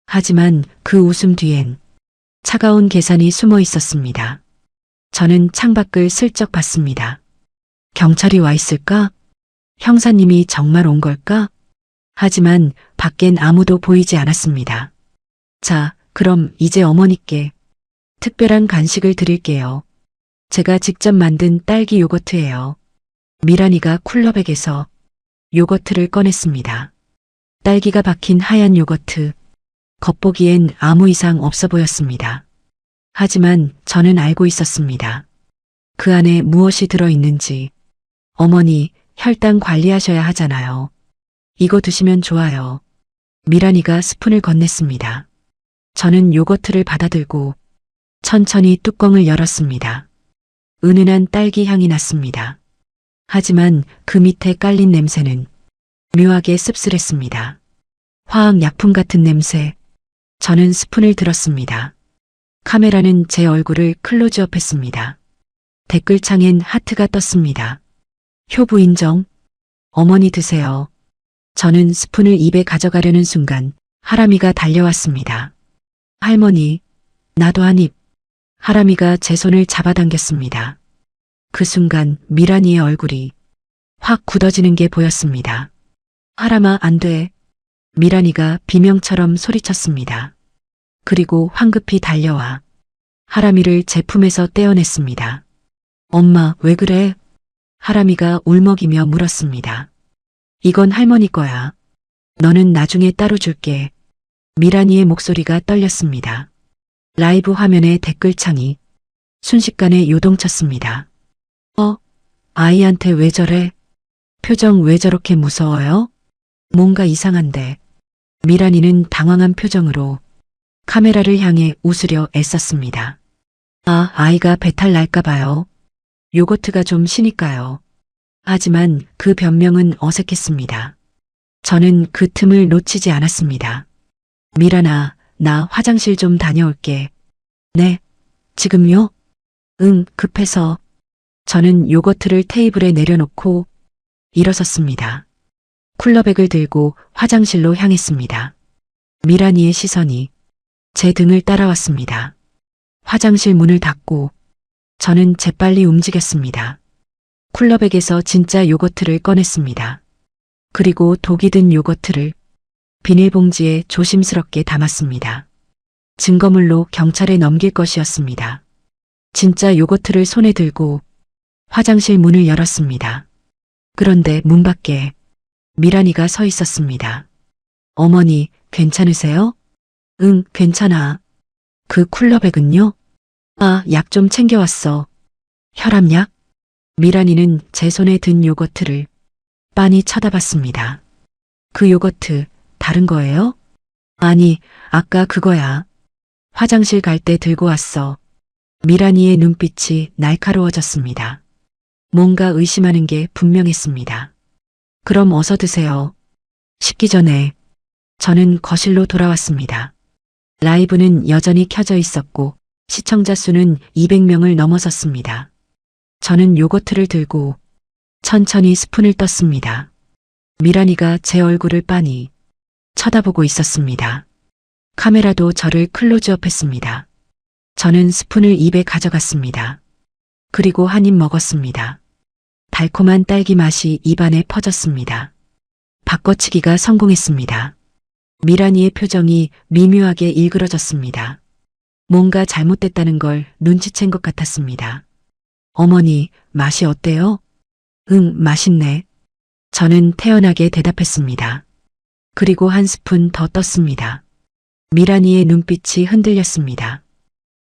하지만 그 웃음 뒤엔 차가운 계산이 숨어 있었습니다. 저는 창밖을 슬쩍 봤습니다. 경찰이 와 있을까? 형사님이 정말 온 걸까? 하지만 밖엔 아무도 보이지 않았습니다. 자, 그럼 이제 어머니께 특별한 간식을 드릴게요. 제가 직접 만든 딸기 요거트예요. 미란이가 쿨러백에서 요거트를 꺼냈습니다. 딸기가 박힌 하얀 요거트. 겉보기엔 아무 이상 없어 보였습니다. 하지만 저는 알고 있었습니다. 그 안에 무엇이 들어있는지. 어머니, 혈당 관리하셔야 하잖아요. 이거 드시면 좋아요. 미란이가 스푼을 건넸습니다. 저는 요거트를 받아들고 천천히 뚜껑을 열었습니다. 은은한 딸기 향이 났습니다. 하지만 그 밑에 깔린 냄새는 묘하게 씁쓸했습니다. 화학약품 같은 냄새. 저는 스푼을 들었습니다. 카메라는 제 얼굴을 클로즈업했습니다. 댓글창엔 하트가 떴습니다. 효부 인정. 어머니 드세요. 저는 스푼을 입에 가져가려는 순간 하람이가 달려왔습니다. 할머니, 나도 한 입. 하람이가 제 손을 잡아당겼습니다. 그 순간 미란이의 얼굴이 확 굳어지는 게 보였습니다. 하람아, 안 돼. 미란이가 비명처럼 소리쳤습니다. 그리고 황급히 달려와 하람이를 제품에서 떼어냈습니다. 엄마, 왜 그래? 하람이가 울먹이며 물었습니다. 이건 할머니 거야. 너는 나중에 따로 줄게. 미란이의 목소리가 떨렸습니다. 라이브 화면에 댓글창이 순식간에 요동쳤습니다. 아이한테 왜 저래? 표정 왜 저렇게 무서워요? 뭔가 이상한데. 미란이는 당황한 표정으로 카메라를 향해 웃으려 애썼습니다. 아이가 배탈 날까 봐요. 요거트가 좀 시니까요. 하지만 그 변명은 어색했습니다. 저는 그 틈을 놓치지 않았습니다. 미란아, 나 화장실 좀 다녀올게. 네, 지금요? 응, 급해서. 저는 요거트를 테이블에 내려놓고 일어섰습니다. 쿨러백을 들고 화장실로 향했습니다. 미란이의 시선이 제 등을 따라왔습니다. 화장실 문을 닫고 저는 재빨리 움직였습니다. 쿨러백에서 진짜 요거트를 꺼냈습니다. 그리고 독이 든 요거트를 비닐봉지에 조심스럽게 담았습니다. 증거물로 경찰에 넘길 것이었습니다. 진짜 요거트를 손에 들고 화장실 문을 열었습니다. 그런데 문 밖에 미란이가 서 있었습니다. 어머니, 괜찮으세요? 응, 괜찮아. 그 쿨러백은요? 약 좀 챙겨왔어. 혈압약? 미란이는 제 손에 든 요거트를 빤히 쳐다봤습니다. 그 요거트 다른 거예요? 아니, 아까 그거야. 화장실 갈 때 들고 왔어. 미란이의 눈빛이 날카로워졌습니다. 뭔가 의심하는 게 분명했습니다. 그럼 어서 드세요. 식기 전에 저는 거실로 돌아왔습니다. 라이브는 여전히 켜져 있었고 시청자 수는 200명을 넘어섰습니다. 저는 요거트를 들고 천천히 스푼을 떴습니다. 미란이가 제 얼굴을 빤히 쳐다보고 있었습니다. 카메라도 저를 클로즈업했습니다. 저는 스푼을 입에 가져갔습니다. 그리고 한 입 먹었습니다. 달콤한 딸기 맛이 입안에 퍼졌습니다. 바꿔치기가 성공했습니다. 미란이의 표정이 미묘하게 일그러졌습니다. 뭔가 잘못됐다는 걸 눈치챈 것 같았습니다. 어머니, 맛이 어때요? 응, 맛있네. 저는 태연하게 대답했습니다. 그리고 한 스푼 더 떴습니다. 미란이의 눈빛이 흔들렸습니다.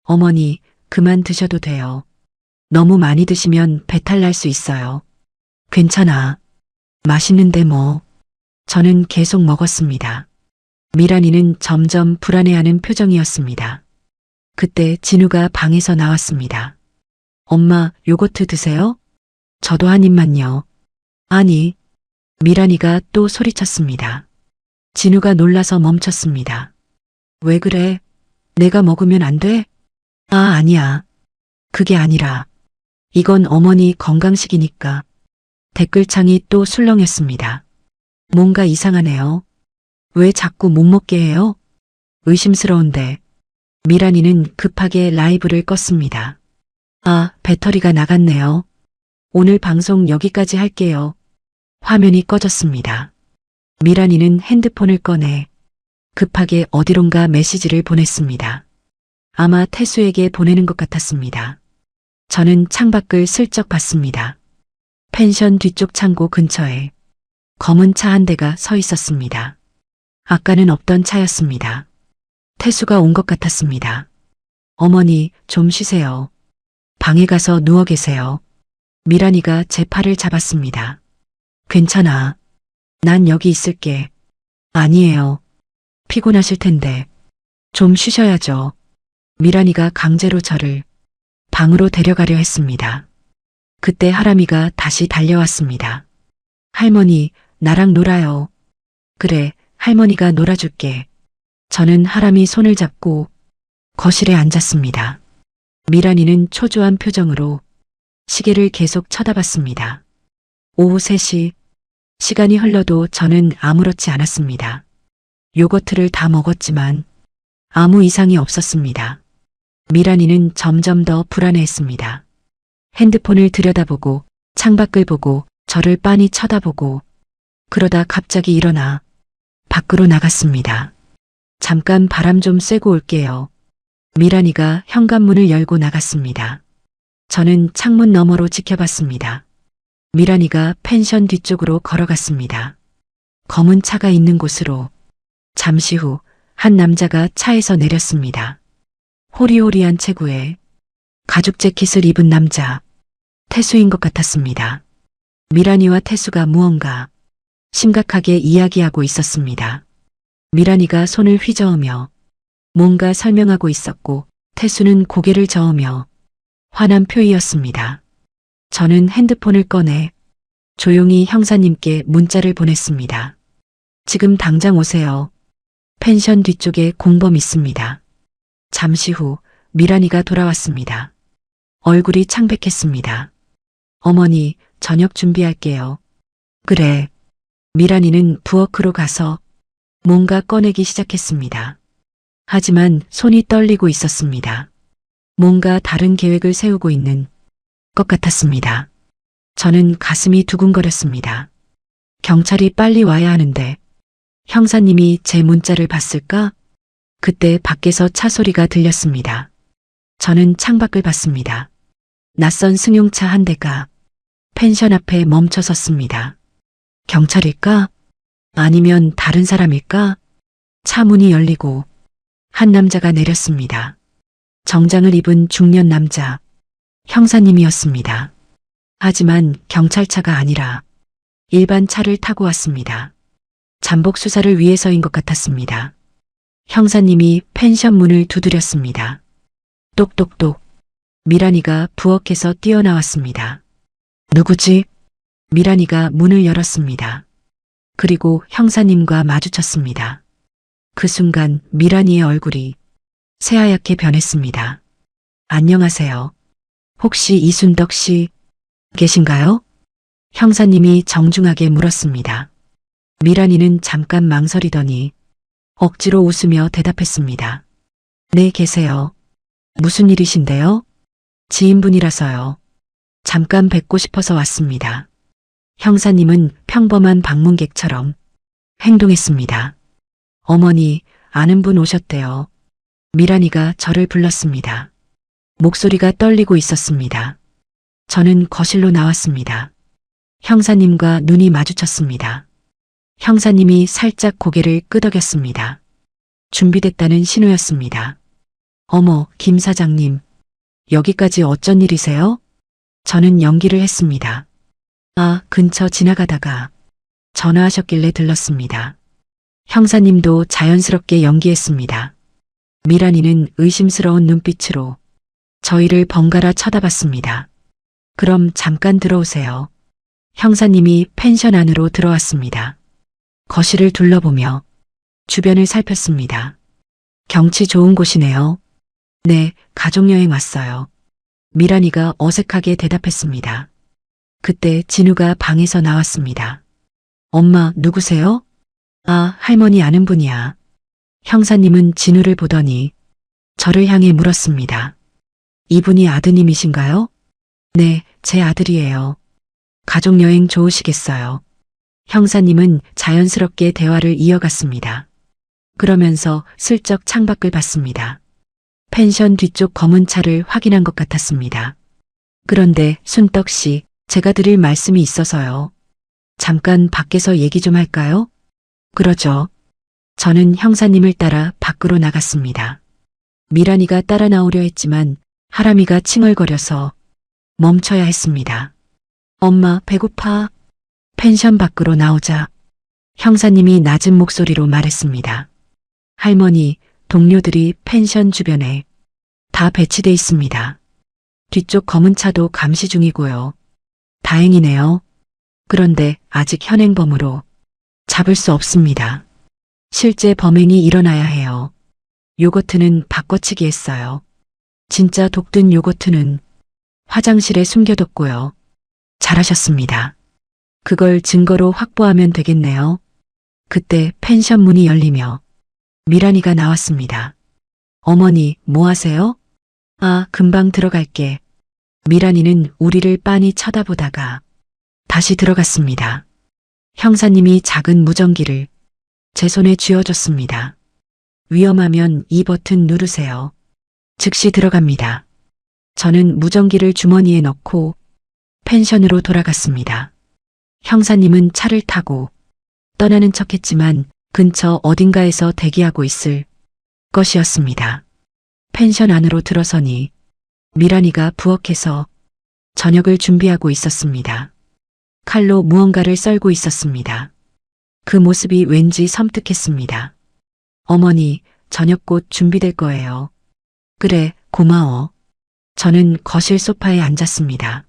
어머니, 그만 드셔도 돼요. 너무 많이 드시면 배탈 날 수 있어요. 괜찮아. 맛있는데 뭐. 저는 계속 먹었습니다. 미란이는 점점 불안해하는 표정이었습니다. 그때 진우가 방에서 나왔습니다. 엄마, 요거트 드세요? 저도 한 입만요. 아니. 미란이가 또 소리쳤습니다. 진우가 놀라서 멈췄습니다. 왜 그래? 내가 먹으면 안 돼? 아니야. 그게 아니라 이건 어머니 건강식이니까. 댓글창이 또 술렁였습니다. 뭔가 이상하네요. 왜 자꾸 못 먹게 해요? 의심스러운데 미란이는 급하게 라이브를 껐습니다. 배터리가 나갔네요. 오늘 방송 여기까지 할게요. 화면이 꺼졌습니다. 미란이는 핸드폰을 꺼내 급하게 어디론가 메시지를 보냈습니다. 아마 태수에게 보내는 것 같았습니다. 저는 창밖을 슬쩍 봤습니다. 펜션 뒤쪽 창고 근처에 검은 차 한 대가 서 있었습니다. 아까는 없던 차였습니다. 태수가 온 것 같았습니다. 어머니, 좀 쉬세요. 방에 가서 누워 계세요. 미란이가 제 팔을 잡았습니다. 괜찮아. 난 여기 있을게. 아니에요. 피곤하실 텐데. 좀 쉬셔야죠. 미란이가 강제로 저를 방으로 데려가려 했습니다. 그때 하람이가 다시 달려왔습니다. 할머니, 나랑 놀아요. 그래, 할머니가 놀아줄게. 저는 하람이 손을 잡고 거실에 앉았습니다. 미란이는 초조한 표정으로 시계를 계속 쳐다봤습니다. 오후 3시, 시간이 흘러도 저는 아무렇지 않았습니다. 요거트를 다 먹었지만 아무 이상이 없었습니다. 미란이는 점점 더 불안해했습니다. 핸드폰을 들여다보고 창밖을 보고 저를 빤히 쳐다보고 그러다 갑자기 일어나 밖으로 나갔습니다. 잠깐 바람 좀 쐬고 올게요. 미란이가 현관문을 열고 나갔습니다. 저는 창문 너머로 지켜봤습니다. 미란이가 펜션 뒤쪽으로 걸어갔습니다. 검은 차가 있는 곳으로. 잠시 후 한 남자가 차에서 내렸습니다. 호리호리한 체구에 가죽 재킷을 입은 남자. 태수인 것 같았습니다. 미란이와 태수가 무언가 심각하게 이야기하고 있었습니다. 미란이가 손을 휘저으며 뭔가 설명하고 있었고 태수는 고개를 저으며 화난 표이었습니다. 저는 핸드폰을 꺼내 조용히 형사님께 문자를 보냈습니다. 지금 당장 오세요. 펜션 뒤쪽에 공범 있습니다. 잠시 후 미란이가 돌아왔습니다. 얼굴이 창백했습니다. 어머니, 저녁 준비할게요. 그래. 미란이는 부엌으로 가서 뭔가 꺼내기 시작했습니다. 하지만 손이 떨리고 있었습니다. 뭔가 다른 계획을 세우고 있는 것 같았습니다. 저는 가슴이 두근거렸습니다. 경찰이 빨리 와야 하는데 형사님이 제 문자를 봤을까? 그때 밖에서 차 소리가 들렸습니다. 저는 창밖을 봤습니다. 낯선 승용차 한 대가 펜션 앞에 멈춰 섰습니다. 경찰일까? 아니면 다른 사람일까? 차 문이 열리고 한 남자가 내렸습니다. 정장을 입은 중년 남자, 형사님이었습니다. 하지만 경찰차가 아니라 일반 차를 타고 왔습니다. 잠복 수사를 위해서인 것 같았습니다. 형사님이 펜션 문을 두드렸습니다. 똑똑똑. 미란이가 부엌에서 뛰어나왔습니다. 누구지? 미란이가 문을 열었습니다. 그리고 형사님과 마주쳤습니다. 그 순간 미란이의 얼굴이 새하얗게 변했습니다. 안녕하세요. 혹시 이순덕 씨 계신가요? 형사님이 정중하게 물었습니다. 미란이는 잠깐 망설이더니 억지로 웃으며 대답했습니다. 네, 계세요. 무슨 일이신데요? 지인분이라서요. 잠깐 뵙고 싶어서 왔습니다. 형사님은 평범한 방문객처럼 행동했습니다. 어머니, 아는 분 오셨대요. 미란이가 저를 불렀습니다. 목소리가 떨리고 있었습니다. 저는 거실로 나왔습니다. 형사님과 눈이 마주쳤습니다. 형사님이 살짝 고개를 끄덕였습니다. 준비됐다는 신호였습니다. 어머, 김 사장님. 여기까지 어쩐 일이세요? 저는 연기를 했습니다. 아, 근처 지나가다가 전화하셨길래 들렀습니다. 형사님도 자연스럽게 연기했습니다. 미란이는 의심스러운 눈빛으로 저희를 번갈아 쳐다봤습니다. 그럼 잠깐 들어오세요. 형사님이 펜션 안으로 들어왔습니다. 거실을 둘러보며 주변을 살폈습니다. 경치 좋은 곳이네요. 네, 가족여행 왔어요. 미란이가 어색하게 대답했습니다. 그때 진우가 방에서 나왔습니다. 엄마, 누구세요? 아, 할머니 아는 분이야. 형사님은 진우를 보더니 저를 향해 물었습니다. 이분이 아드님이신가요? 네, 제 아들이에요. 가족여행 좋으시겠어요. 형사님은 자연스럽게 대화를 이어갔습니다. 그러면서 슬쩍 창밖을 봤습니다. 펜션 뒤쪽 검은 차를 확인한 것 같았습니다. 그런데 순떡 씨, 제가 드릴 말씀이 있어서요. 잠깐 밖에서 얘기 좀 할까요? 그러죠. 저는 형사님을 따라 밖으로 나갔습니다. 미란이가 따라 나오려 했지만 하람이가 칭얼거려서 멈춰야 했습니다. 엄마, 배고파. 펜션 밖으로 나오자 형사님이 낮은 목소리로 말했습니다. 할머니, 동료들이 펜션 주변에 다 배치돼 있습니다. 뒤쪽 검은 차도 감시 중이고요. 다행이네요. 그런데 아직 현행범으로 잡을 수 없습니다. 실제 범행이 일어나야 해요. 요거트는 바꿔치기 했어요. 진짜 독든 요거트는 화장실에 숨겨뒀고요. 잘하셨습니다. 그걸 증거로 확보하면 되겠네요. 그때 펜션 문이 열리며 미란이가 나왔습니다. 어머니, 뭐 하세요? 아, 금방 들어갈게. 미란이는 우리를 빤히 쳐다보다가 다시 들어갔습니다. 형사님이 작은 무전기를 제 손에 쥐어줬습니다. 위험하면 이 버튼 누르세요. 즉시 들어갑니다. 저는 무전기를 주머니에 넣고 펜션으로 돌아갔습니다. 형사님은 차를 타고 떠나는 척했지만 근처 어딘가에서 대기하고 있을 것이었습니다. 펜션 안으로 들어서니 미란이가 부엌에서 저녁을 준비하고 있었습니다. 칼로 무언가를 썰고 있었습니다. 그 모습이 왠지 섬뜩했습니다. 어머니, 저녁 곧 준비될 거예요. 그래, 고마워. 저는 거실 소파에 앉았습니다.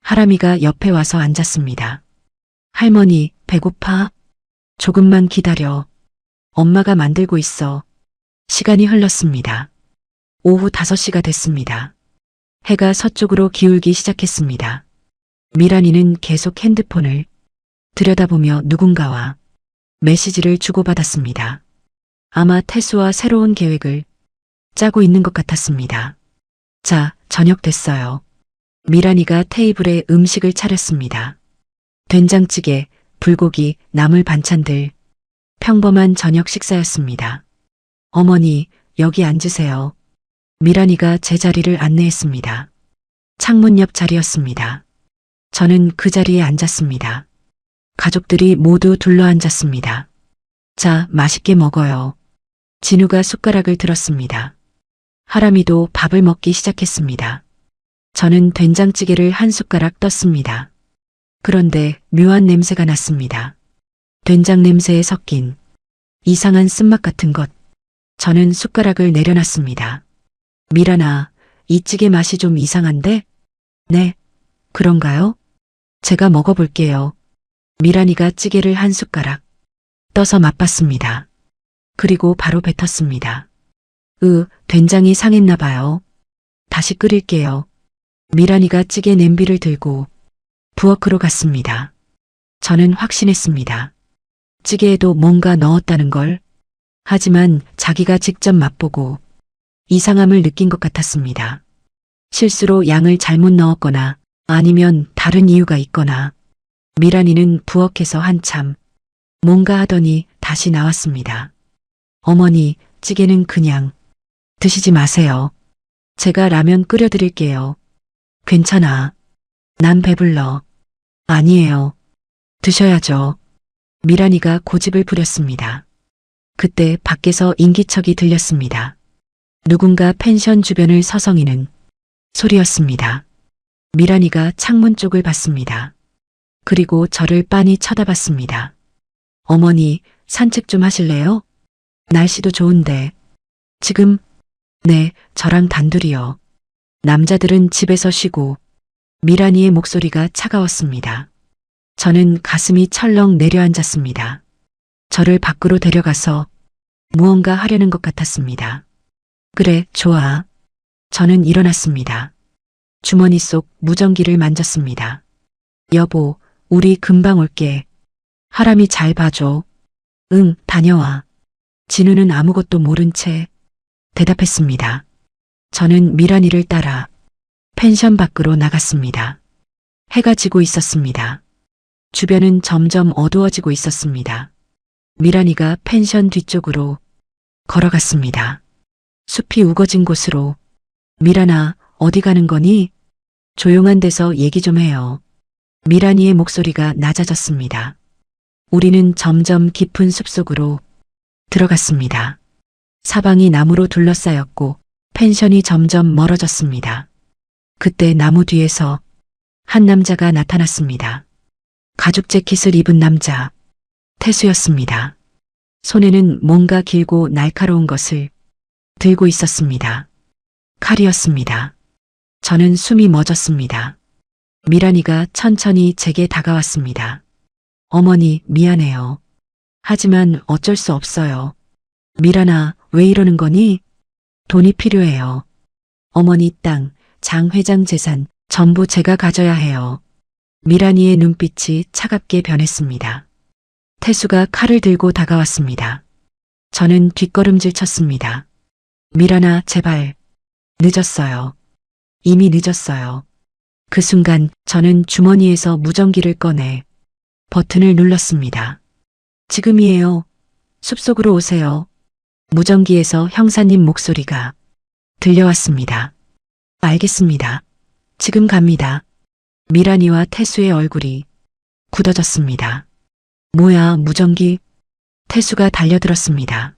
하람이가 옆에 와서 앉았습니다. 할머니, 배고파? 조금만 기다려. 엄마가 만들고 있어. 시간이 흘렀습니다. 오후 5시가 됐습니다. 해가 서쪽으로 기울기 시작했습니다. 미란이는 계속 핸드폰을 들여다보며 누군가와 메시지를 주고받았습니다. 아마 태수와 새로운 계획을 짜고 있는 것 같았습니다. 자, 저녁 됐어요. 미란이가 테이블에 음식을 차렸습니다. 된장찌개, 불고기, 나물 반찬들. 평범한 저녁 식사였습니다. 어머니, 여기 앉으세요. 미란이가 제 자리를 안내했습니다. 창문 옆 자리였습니다. 저는 그 자리에 앉았습니다. 가족들이 모두 둘러앉았습니다. 자, 맛있게 먹어요. 진우가 숟가락을 들었습니다. 하람이도 밥을 먹기 시작했습니다. 저는 된장찌개를 한 숟가락 떴습니다. 그런데 묘한 냄새가 났습니다. 된장 냄새에 섞인 이상한 쓴맛 같은 것. 저는 숟가락을 내려놨습니다. 미란아, 이 찌개 맛이 좀 이상한데? 네, 그런가요? 제가 먹어볼게요. 미란이가 찌개를 한 숟가락 떠서 맛봤습니다. 그리고 바로 뱉었습니다. 된장이 상했나 봐요. 다시 끓일게요. 미란이가 찌개 냄비를 들고 부엌으로 갔습니다. 저는 확신했습니다. 찌개에도 뭔가 넣었다는 걸. 하지만 자기가 직접 맛보고 이상함을 느낀 것 같았습니다. 실수로 양을 잘못 넣었거나 아니면 다른 이유가 있거나. 미란이는 부엌에서 한참 뭔가 하더니 다시 나왔습니다. 어머니, 찌개는 그냥 드시지 마세요. 제가 라면 끓여드릴게요. 괜찮아. 난 배불러. 아니에요. 드셔야죠. 미란이가 고집을 부렸습니다. 그때 밖에서 인기척이 들렸습니다. 누군가 펜션 주변을 서성이는 소리였습니다. 미란이가 창문 쪽을 봤습니다. 그리고 저를 빤히 쳐다봤습니다. 어머니, 산책 좀 하실래요? 날씨도 좋은데. 지금? 네, 저랑 단둘이요. 남자들은 집에서 쉬고. 미란이의 목소리가 차가웠습니다. 저는 가슴이 철렁 내려앉았습니다. 저를 밖으로 데려가서 무언가 하려는 것 같았습니다. 그래, 좋아. 저는 일어났습니다. 주머니 속 무전기를 만졌습니다. 여보, 우리 금방 올게. 하람이 잘 봐줘. 응, 다녀와. 진우는 아무것도 모른 채 대답했습니다. 저는 미란이를 따라 펜션 밖으로 나갔습니다. 해가 지고 있었습니다. 주변은 점점 어두워지고 있었습니다. 미란이가 펜션 뒤쪽으로 걸어갔습니다. 숲이 우거진 곳으로. 미란아, 어디 가는 거니? 조용한 데서 얘기 좀 해요. 미란이의 목소리가 낮아졌습니다. 우리는 점점 깊은 숲속으로 들어갔습니다. 사방이 나무로 둘러싸였고 펜션이 점점 멀어졌습니다. 그때 나무 뒤에서 한 남자가 나타났습니다. 가죽 재킷을 입은 남자, 태수였습니다. 손에는 뭔가 길고 날카로운 것을 들고 있었습니다. 칼이었습니다. 저는 숨이 멎었습니다. 미란이가 천천히 제게 다가왔습니다. 어머니, 미안해요. 하지만 어쩔 수 없어요. 미란아, 왜 이러는 거니? 돈이 필요해요. 어머니 땅, 장 회장 재산 전부 제가 가져야 해요. 미란이의 눈빛이 차갑게 변했습니다. 태수가 칼을 들고 다가왔습니다. 저는 뒷걸음질 쳤습니다. 미란아, 제발. 늦었어요. 이미 늦었어요. 그 순간 저는 주머니에서 무전기를 꺼내 버튼을 눌렀습니다. 지금이에요. 숲속으로 오세요. 무전기에서 형사님 목소리가 들려왔습니다. 알겠습니다. 지금 갑니다. 미란이와 태수의 얼굴이 굳어졌습니다. 뭐야, 무전기? 태수가 달려들었습니다.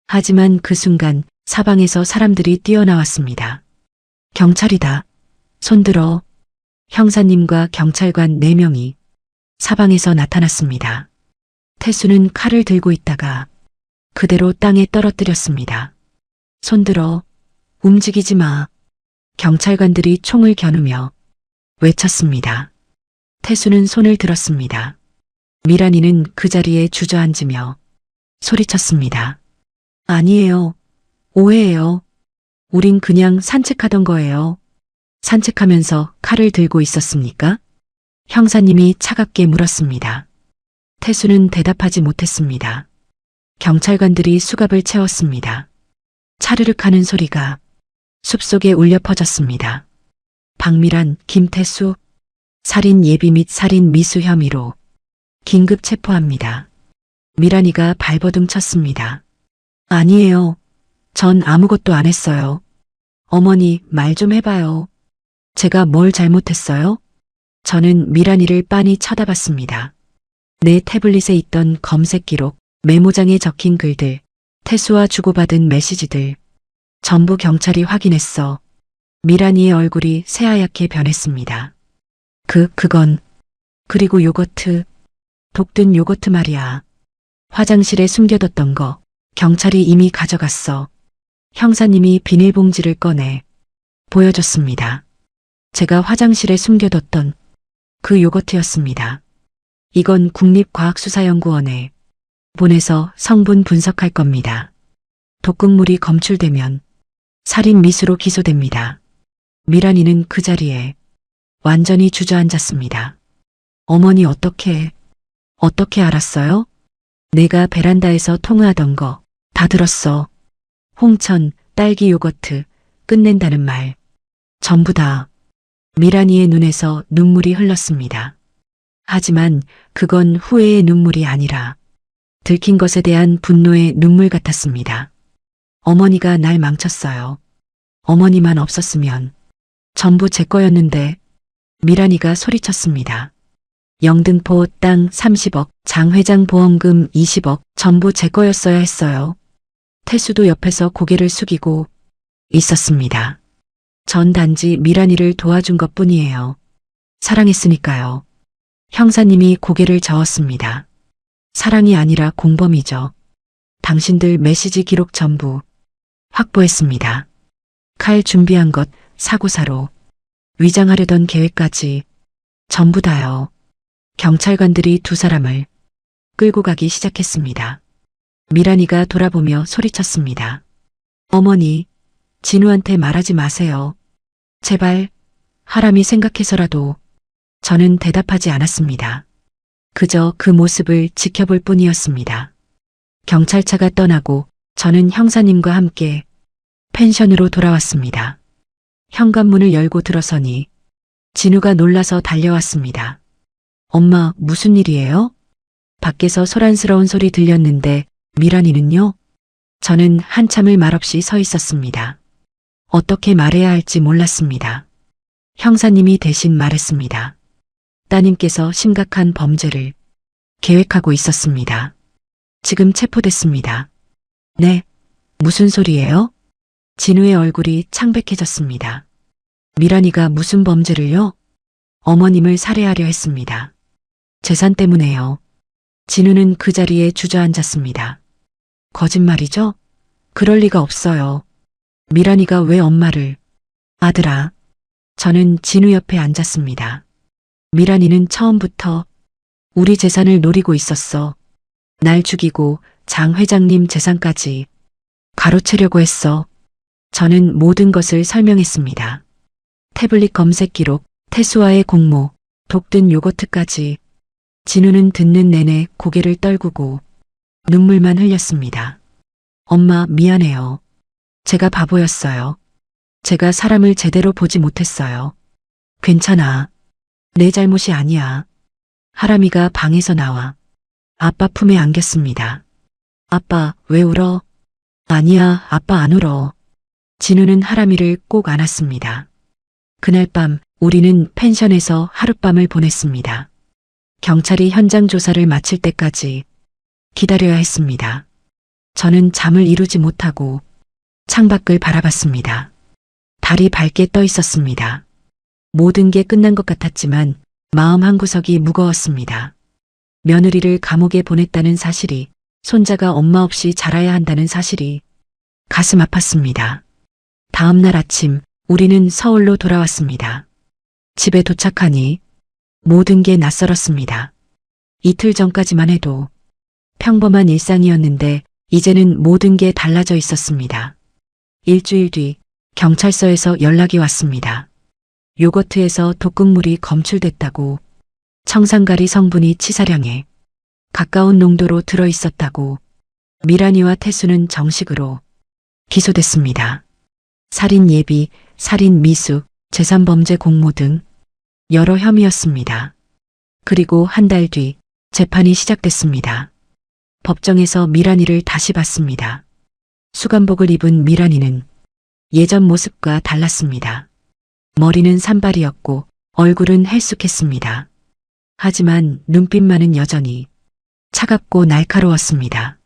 하지만 그 순간 사방에서 사람들이 뛰어나왔습니다. 경찰이다. 손들어. 형사님과 경찰관 4명이 사방에서 나타났습니다. 태수는 칼을 들고 있다가 그대로 땅에 떨어뜨렸습니다. 손들어. 움직이지 마. 경찰관들이 총을 겨누며 외쳤습니다. 태수는 손을 들었습니다. 미란이는 그 자리에 주저앉으며 소리쳤습니다. 아니에요. 오해예요. 우린 그냥 산책하던 거예요. 산책하면서 칼을 들고 있었습니까? 형사님이 차갑게 물었습니다. 태수는 대답하지 못했습니다. 경찰관들이 수갑을 채웠습니다. 차르륵 하는 소리가 숲속에 울려 퍼졌습니다. 박미란, 김태수, 살인 예비 및 살인 미수 혐의로 긴급 체포합니다. 미란이가 발버둥 쳤습니다. 아니에요. 전 아무것도 안 했어요. 어머니, 말 좀 해봐요. 제가 뭘 잘못했어요? 저는 미란이를 빤히 쳐다봤습니다. 내 태블릿에 있던 검색 기록, 메모장에 적힌 글들, 태수와 주고받은 메시지들, 전부 경찰이 확인했어. 미란이의 얼굴이 새하얗게 변했습니다. 그건, 그리고 요거트, 독든 요거트 말이야. 화장실에 숨겨뒀던 거, 경찰이 이미 가져갔어. 형사님이 비닐봉지를 꺼내 보여줬습니다. 제가 화장실에 숨겨뒀던 그 요거트였습니다. 이건 국립과학수사연구원에 보내서 성분 분석할 겁니다. 독극물이 검출되면 살인 미수로 기소됩니다. 미란이는 그 자리에 완전히 주저앉았습니다. 어머니 어떻게 알았어요? 내가 베란다에서 통화하던 거 다 들었어. 홍천, 딸기 요거트, 끝낸다는 말. 전부 다. 미란이의 눈에서 눈물이 흘렀습니다. 하지만 그건 후회의 눈물이 아니라 들킨 것에 대한 분노의 눈물 같았습니다. 어머니가 날 망쳤어요. 어머니만 없었으면 전부 제 거였는데. 미란이가 소리쳤습니다. 영등포 땅 30억, 장 회장 보험금 20억, 전부 제 거였어야 했어요. 태수도 옆에서 고개를 숙이고 있었습니다. 전 단지 미란이를 도와준 것뿐이에요. 사랑했으니까요. 형사님이 고개를 저었습니다. 사랑이 아니라 공범이죠. 당신들 메시지 기록 전부 확보했습니다. 칼 준비한 것, 사고사로, 위장하려던 계획까지 전부 다요. 경찰관들이 2사람을 끌고 가기 시작했습니다. 미란이가 돌아보며 소리쳤습니다. 어머니, 진우한테 말하지 마세요. 제발. 하람이 생각해서라도. 저는 대답하지 않았습니다. 그저 그 모습을 지켜볼 뿐이었습니다. 경찰차가 떠나고 저는 형사님과 함께 펜션으로 돌아왔습니다. 현관문을 열고 들어서니 진우가 놀라서 달려왔습니다. 엄마, 무슨 일이에요? 밖에서 소란스러운 소리 들렸는데 미란이는요? 저는 한참을 말없이 서 있었습니다. 어떻게 말해야 할지 몰랐습니다. 형사님이 대신 말했습니다. 따님께서 심각한 범죄를 계획하고 있었습니다. 지금 체포됐습니다. 네, 무슨 소리예요? 진우의 얼굴이 창백해졌습니다. 미란이가 무슨 범죄를요? 어머님을 살해하려 했습니다. 재산 때문에요. 진우는 그 자리에 주저앉았습니다. 거짓말이죠? 그럴 리가 없어요. 미란이가 왜 엄마를... 아들아. 저는 진우 옆에 앉았습니다. 미란이는 처음부터 우리 재산을 노리고 있었어. 날 죽이고 장 회장님 재산까지 가로채려고 했어. 저는 모든 것을 설명했습니다. 태블릿 검색 기록, 태수와의 공모, 독든 요거트까지. 진우는 듣는 내내 고개를 떨구고 눈물만 흘렸습니다. 엄마, 미안해요. 제가 바보였어요. 제가 사람을 제대로 보지 못했어요. 괜찮아. 내 잘못이 아니야. 하람이가 방에서 나와 아빠 품에 안겼습니다. 아빠, 왜 울어? 아니야, 아빠 안 울어. 진우는 하람이를 꼭 안았습니다. 그날 밤 우리는 펜션에서 하룻밤을 보냈습니다. 경찰이 현장 조사를 마칠 때까지 기다려야 했습니다. 저는 잠을 이루지 못하고 창밖을 바라봤습니다. 달이 밝게 떠 있었습니다. 모든 게 끝난 것 같았지만 마음 한구석이 무거웠습니다. 며느리를 감옥에 보냈다는 사실이, 손자가 엄마 없이 자라야 한다는 사실이 가슴 아팠습니다. 다음 날 아침 우리는 서울로 돌아왔습니다. 집에 도착하니 모든 게 낯설었습니다. 이틀 전까지만 해도 평범한 일상이었는데 이제는 모든 게 달라져 있었습니다. 일주일 뒤 경찰서에서 연락이 왔습니다. 요거트에서 독극물이 검출됐다고, 청산가리 성분이 치사량에 가까운 농도로 들어 있었다고, 미란이와 태수는 정식으로 기소됐습니다. 살인 예비, 살인 미수, 재산범죄 공모 등 여러 혐의였습니다. 그리고 한 달 뒤 재판이 시작됐습니다. 법정에서 미란이를 다시 봤습니다. 수감복을 입은 미란이는 예전 모습과 달랐습니다. 머리는 산발이었고 얼굴은 헬쑥했습니다. 하지만 눈빛만은 여전히 차갑고 날카로웠습니다.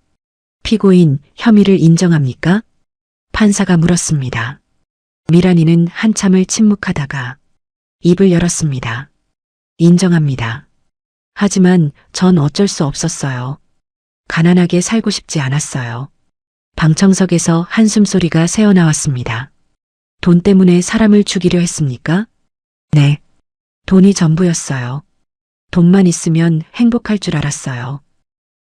피고인, 혐의를 인정합니까? 판사가 물었습니다. 미란이는 한참을 침묵하다가 입을 열었습니다. 인정합니다. 하지만 전 어쩔 수 없었어요. 가난하게 살고 싶지 않았어요. 방청석에서 한숨소리가 새어나왔습니다. 돈 때문에 사람을 죽이려 했습니까? 네. 돈이 전부였어요. 돈만 있으면 행복할 줄 알았어요.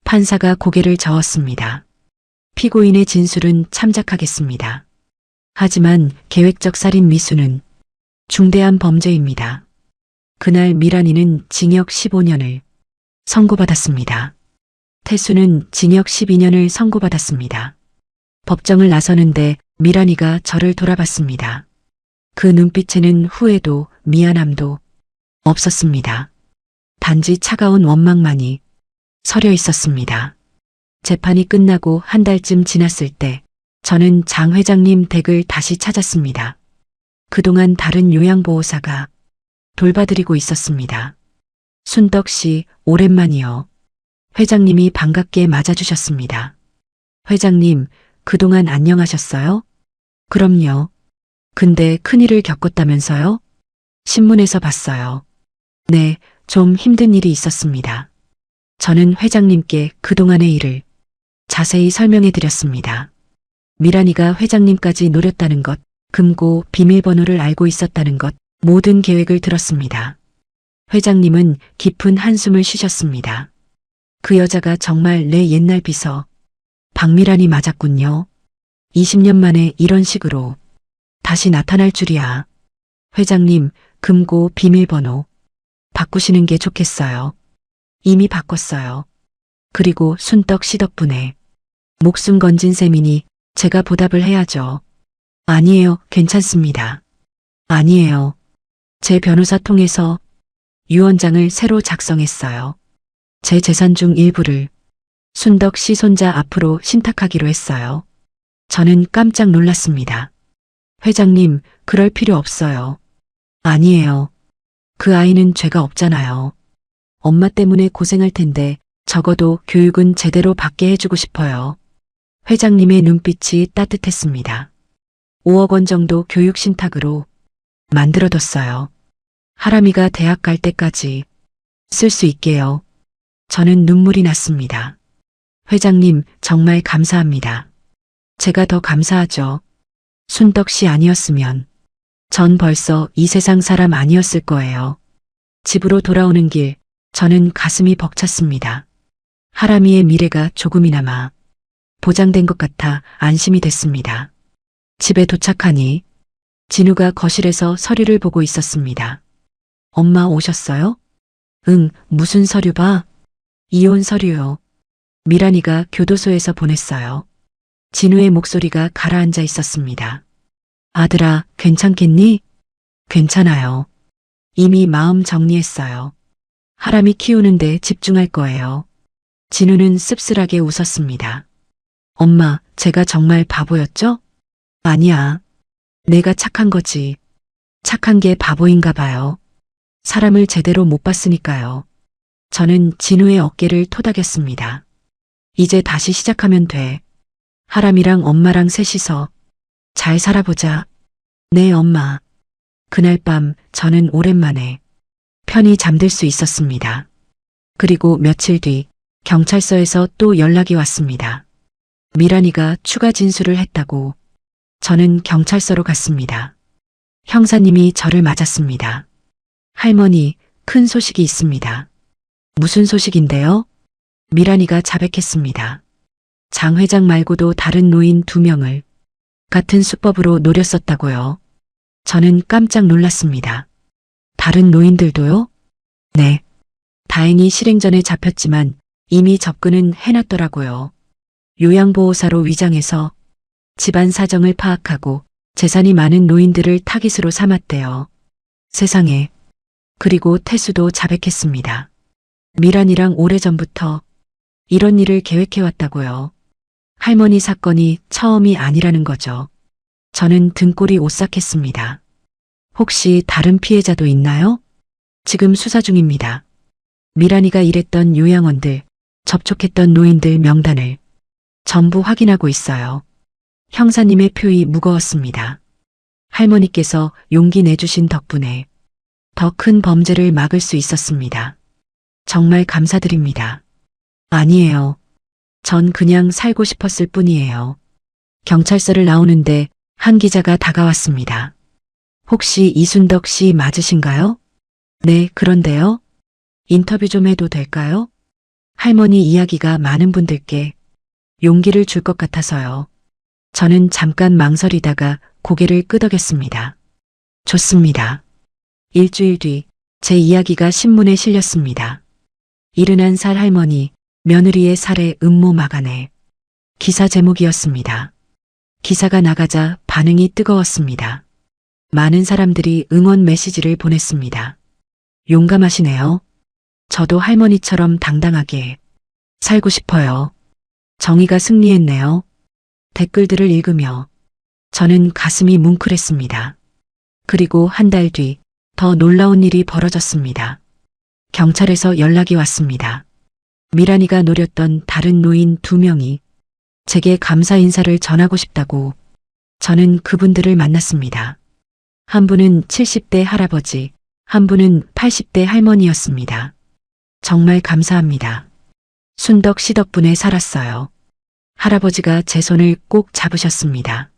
판사가 고개를 저었습니다. 피고인의 진술은 참작하겠습니다. 하지만 계획적 살인 미수는 중대한 범죄입니다. 그날 미란이는 징역 15년을 선고받았습니다. 태수는 징역 12년을 선고받았습니다. 법정을 나서는데 미란이가 저를 돌아봤습니다. 그 눈빛에는 후회도 미안함도 없었습니다. 단지 차가운 원망만이 서려 있었습니다. 재판이 끝나고 한 달쯤 지났을 때 저는 장 회장님 댁을 다시 찾았습니다. 그동안 다른 요양보호사가 돌봐드리고 있었습니다. 순덕 씨, 오랜만이요. 회장님이 반갑게 맞아주셨습니다. 회장님, 그동안 안녕하셨어요? 그럼요. 근데 큰일을 겪었다면서요? 신문에서 봤어요. 네, 좀 힘든 일이 있었습니다. 저는 회장님께 그동안의 일을 자세히 설명해 드렸습니다. 미란이가 회장님까지 노렸다는 것, 금고 비밀번호를 알고 있었다는 것, 모든 계획을 들었습니다. 회장님은 깊은 한숨을 쉬셨습니다. 그 여자가 정말 내 옛날 비서 박미란이 맞았군요. 20년 만에 이런 식으로 다시 나타날 줄이야. 회장님, 금고 비밀번호 바꾸시는 게 좋겠어요. 이미 바꿨어요. 그리고 순떡 씨 덕분에 목숨 건진 셈이니 제가 보답을 해야죠. 아니에요, 괜찮습니다. 아니에요. 제 변호사 통해서 유언장을 새로 작성했어요. 제 재산 중 일부를 순덕 씨 손자 앞으로 신탁하기로 했어요. 저는 깜짝 놀랐습니다. 회장님, 그럴 필요 없어요. 아니에요. 그 아이는 죄가 없잖아요. 엄마 때문에 고생할 텐데 적어도 교육은 제대로 받게 해주고 싶어요. 회장님의 눈빛이 따뜻했습니다. 5억 원 정도 교육 신탁으로 만들어뒀어요. 하람이가 대학 갈 때까지 쓸 수 있게요. 저는 눈물이 났습니다. 회장님, 정말 감사합니다. 제가 더 감사하죠. 순덕 씨 아니었으면 전 벌써 이 세상 사람 아니었을 거예요. 집으로 돌아오는 길, 저는 가슴이 벅찼습니다. 하람이의 미래가 조금이나마 보장된 것 같아 안심이 됐습니다. 집에 도착하니 진우가 거실에서 서류를 보고 있었습니다. 엄마 오셨어요? 응, 무슨 서류 봐? 이혼 서류요. 미란이가 교도소에서 보냈어요. 진우의 목소리가 가라앉아 있었습니다. 아들아, 괜찮겠니? 괜찮아요. 이미 마음 정리했어요. 하람이 키우는데 집중할 거예요. 진우는 씁쓸하게 웃었습니다. 엄마, 제가 정말 바보였죠? 아니야. 내가 착한 거지. 착한 게 바보인가 봐요. 사람을 제대로 못 봤으니까요. 저는 진우의 어깨를 토닥였습니다. 이제 다시 시작하면 돼. 하람이랑 엄마랑 셋이서 잘 살아보자. 네, 엄마. 그날 밤 저는 오랜만에 편히 잠들 수 있었습니다. 그리고 며칠 뒤 경찰서에서 또 연락이 왔습니다. 미란이가 추가 진술을 했다고. 저는 경찰서로 갔습니다. 형사님이 저를 맞았습니다. 할머니, 큰 소식이 있습니다. 무슨 소식인데요? 미란이가 자백했습니다. 장 회장 말고도 다른 노인 2명을 같은 수법으로 노렸었다고요. 저는 깜짝 놀랐습니다. 다른 노인들도요? 네. 다행히 실행 전에 잡혔지만 이미 접근은 해놨더라고요. 요양보호사로 위장해서 집안 사정을 파악하고 재산이 많은 노인들을 타깃으로 삼았대요. 세상에. 그리고 태수도 자백했습니다. 미란이랑 오래전부터 이런 일을 계획해왔다고요. 할머니 사건이 처음이 아니라는 거죠. 저는 등골이 오싹했습니다. 혹시 다른 피해자도 있나요? 지금 수사 중입니다. 미란이가 일했던 요양원들, 접촉했던 노인들 명단을 전부 확인하고 있어요. 형사님의 표이 무거웠습니다. 할머니께서 용기 내주신 덕분에 더 큰 범죄를 막을 수 있었습니다. 정말 감사드립니다. 아니에요. 전 그냥 살고 싶었을 뿐이에요. 경찰서를 나오는데 한 기자가 다가왔습니다. 혹시 이순덕 씨 맞으신가요? 네, 그런데요. 인터뷰 좀 해도 될까요? 할머니 이야기가 많은 분들께 용기를 줄 것 같아서요. 저는 잠깐 망설이다가 고개를 끄덕였습니다. 좋습니다. 일주일 뒤 제 이야기가 신문에 실렸습니다. 71살 할머니, 며느리의 살해 음모 막아내. 기사 제목이었습니다. 기사가 나가자 반응이 뜨거웠습니다. 많은 사람들이 응원 메시지를 보냈습니다. 용감하시네요. 저도 할머니처럼 당당하게 살고 싶어요. 정의가 승리했네요. 댓글들을 읽으며 저는 가슴이 뭉클했습니다. 그리고 한 달 뒤 더 놀라운 일이 벌어졌습니다. 경찰에서 연락이 왔습니다. 미란이가 노렸던 다른 노인 2명이 제게 감사 인사를 전하고 싶다고. 저는 그분들을 만났습니다. 한 분은 70대 할아버지, 한 분은 80대 할머니였습니다. 정말 감사합니다. 순덕 씨 덕분에 살았어요. 할아버지가 제 손을 꼭 잡으셨습니다.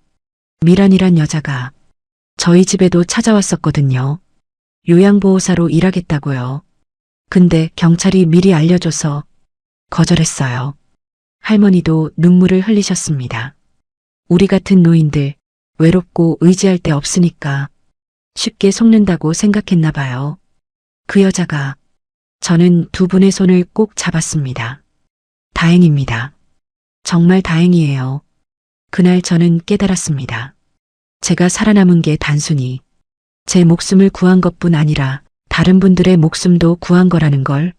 미란이란 여자가 저희 집에도 찾아왔었거든요. 요양보호사로 일하겠다고요. 근데 경찰이 미리 알려줘서 거절했어요. 할머니도 눈물을 흘리셨습니다. 우리 같은 노인들 외롭고 의지할 데 없으니까 쉽게 속는다고 생각했나 봐요. 그 여자가. 저는 두 분의 손을 꼭 잡았습니다. 다행입니다. 정말 다행이에요. 그날 저는 깨달았습니다. 제가 살아남은 게 단순히 제 목숨을 구한 것뿐 아니라 다른 분들의 목숨도 구한 거라는 걸.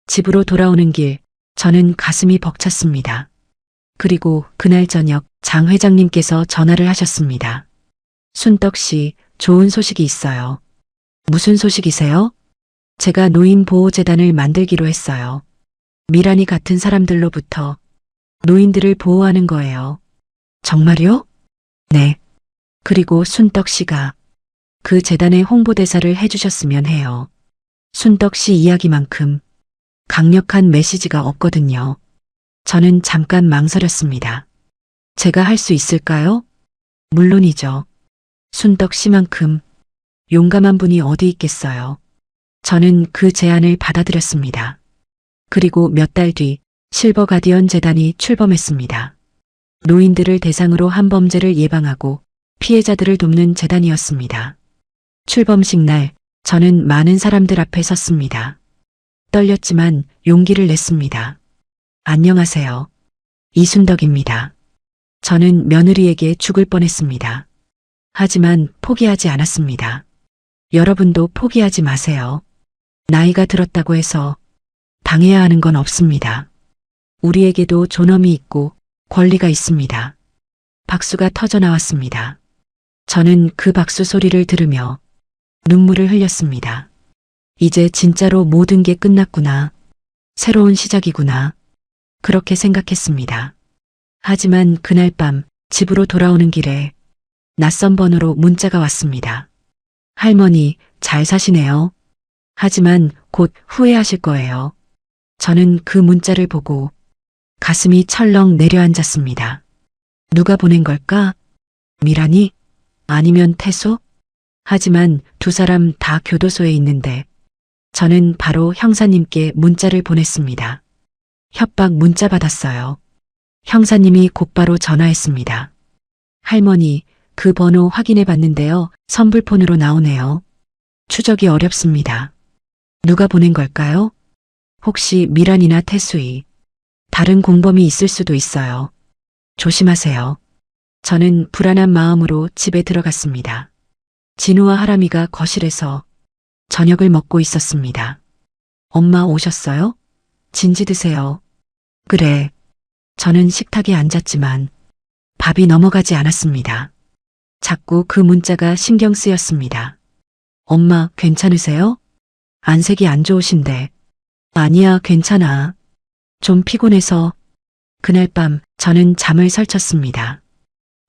집으로 돌아오는 길, 저는 가슴이 벅찼습니다. 그리고 그날 저녁 장 회장님께서 전화를 하셨습니다. 순덕 씨, 좋은 소식이 있어요. 무슨 소식이세요? 제가 노인보호재단을 만들기로 했어요. 미란이 같은 사람들로부터 노인들을 보호하는 거예요. 정말요? 네. 그리고 순덕 씨가 그 재단의 홍보대사를 해주셨으면 해요. 순덕 씨 이야기만큼 강력한 메시지가 없거든요. 저는 잠깐 망설였습니다. 제가 할 수 있을까요? 물론이죠. 순덕 씨만큼 용감한 분이 어디 있겠어요. 저는 그 제안을 받아들였습니다. 그리고 몇 달 뒤 실버 가디언 재단이 출범했습니다. 노인들을 대상으로 한 범죄를 예방하고 피해자들을 돕는 재단이었습니다. 출범식 날 저는 많은 사람들 앞에 섰습니다. 떨렸지만 용기를 냈습니다. 안녕하세요. 이순덕입니다. 저는 며느리에게 죽을 뻔했습니다. 하지만 포기하지 않았습니다. 여러분도 포기하지 마세요. 나이가 들었다고 해서 당해야 하는 건 없습니다. 우리에게도 존엄이 있고 권리가 있습니다. 박수가 터져 나왔습니다. 저는 그 박수 소리를 들으며 눈물을 흘렸습니다. 이제 진짜로 모든 게 끝났구나. 새로운 시작이구나. 그렇게 생각했습니다. 하지만 그날 밤 집으로 돌아오는 길에 낯선 번호로 문자가 왔습니다. 할머니, 잘 사시네요. 하지만 곧 후회하실 거예요. 저는 그 문자를 보고 가슴이 철렁 내려앉았습니다. 누가 보낸 걸까? 미란이? 아니면 태소? 하지만 두 사람 다 교도소에 있는데 저는 바로 형사님께 문자를 보냈습니다. 협박 문자 받았어요. 형사님이 곧바로 전화했습니다. 할머니, 그 번호 확인해 봤는데요. 선불폰으로 나오네요. 추적이 어렵습니다. 누가 보낸 걸까요? 혹시 미란이나 태수이, 다른 공범이 있을 수도 있어요. 조심하세요. 저는 불안한 마음으로 집에 들어갔습니다. 진우와 하람이가 거실에서 저녁을 먹고 있었습니다. 엄마 오셨어요? 진지 드세요. 그래. 저는 식탁에 앉았지만 밥이 넘어가지 않았습니다. 자꾸 그 문자가 신경 쓰였습니다. 엄마 괜찮으세요? 안색이 안 좋으신데. 아니야, 괜찮아. 좀 피곤해서. 그날 밤 저는 잠을 설쳤습니다.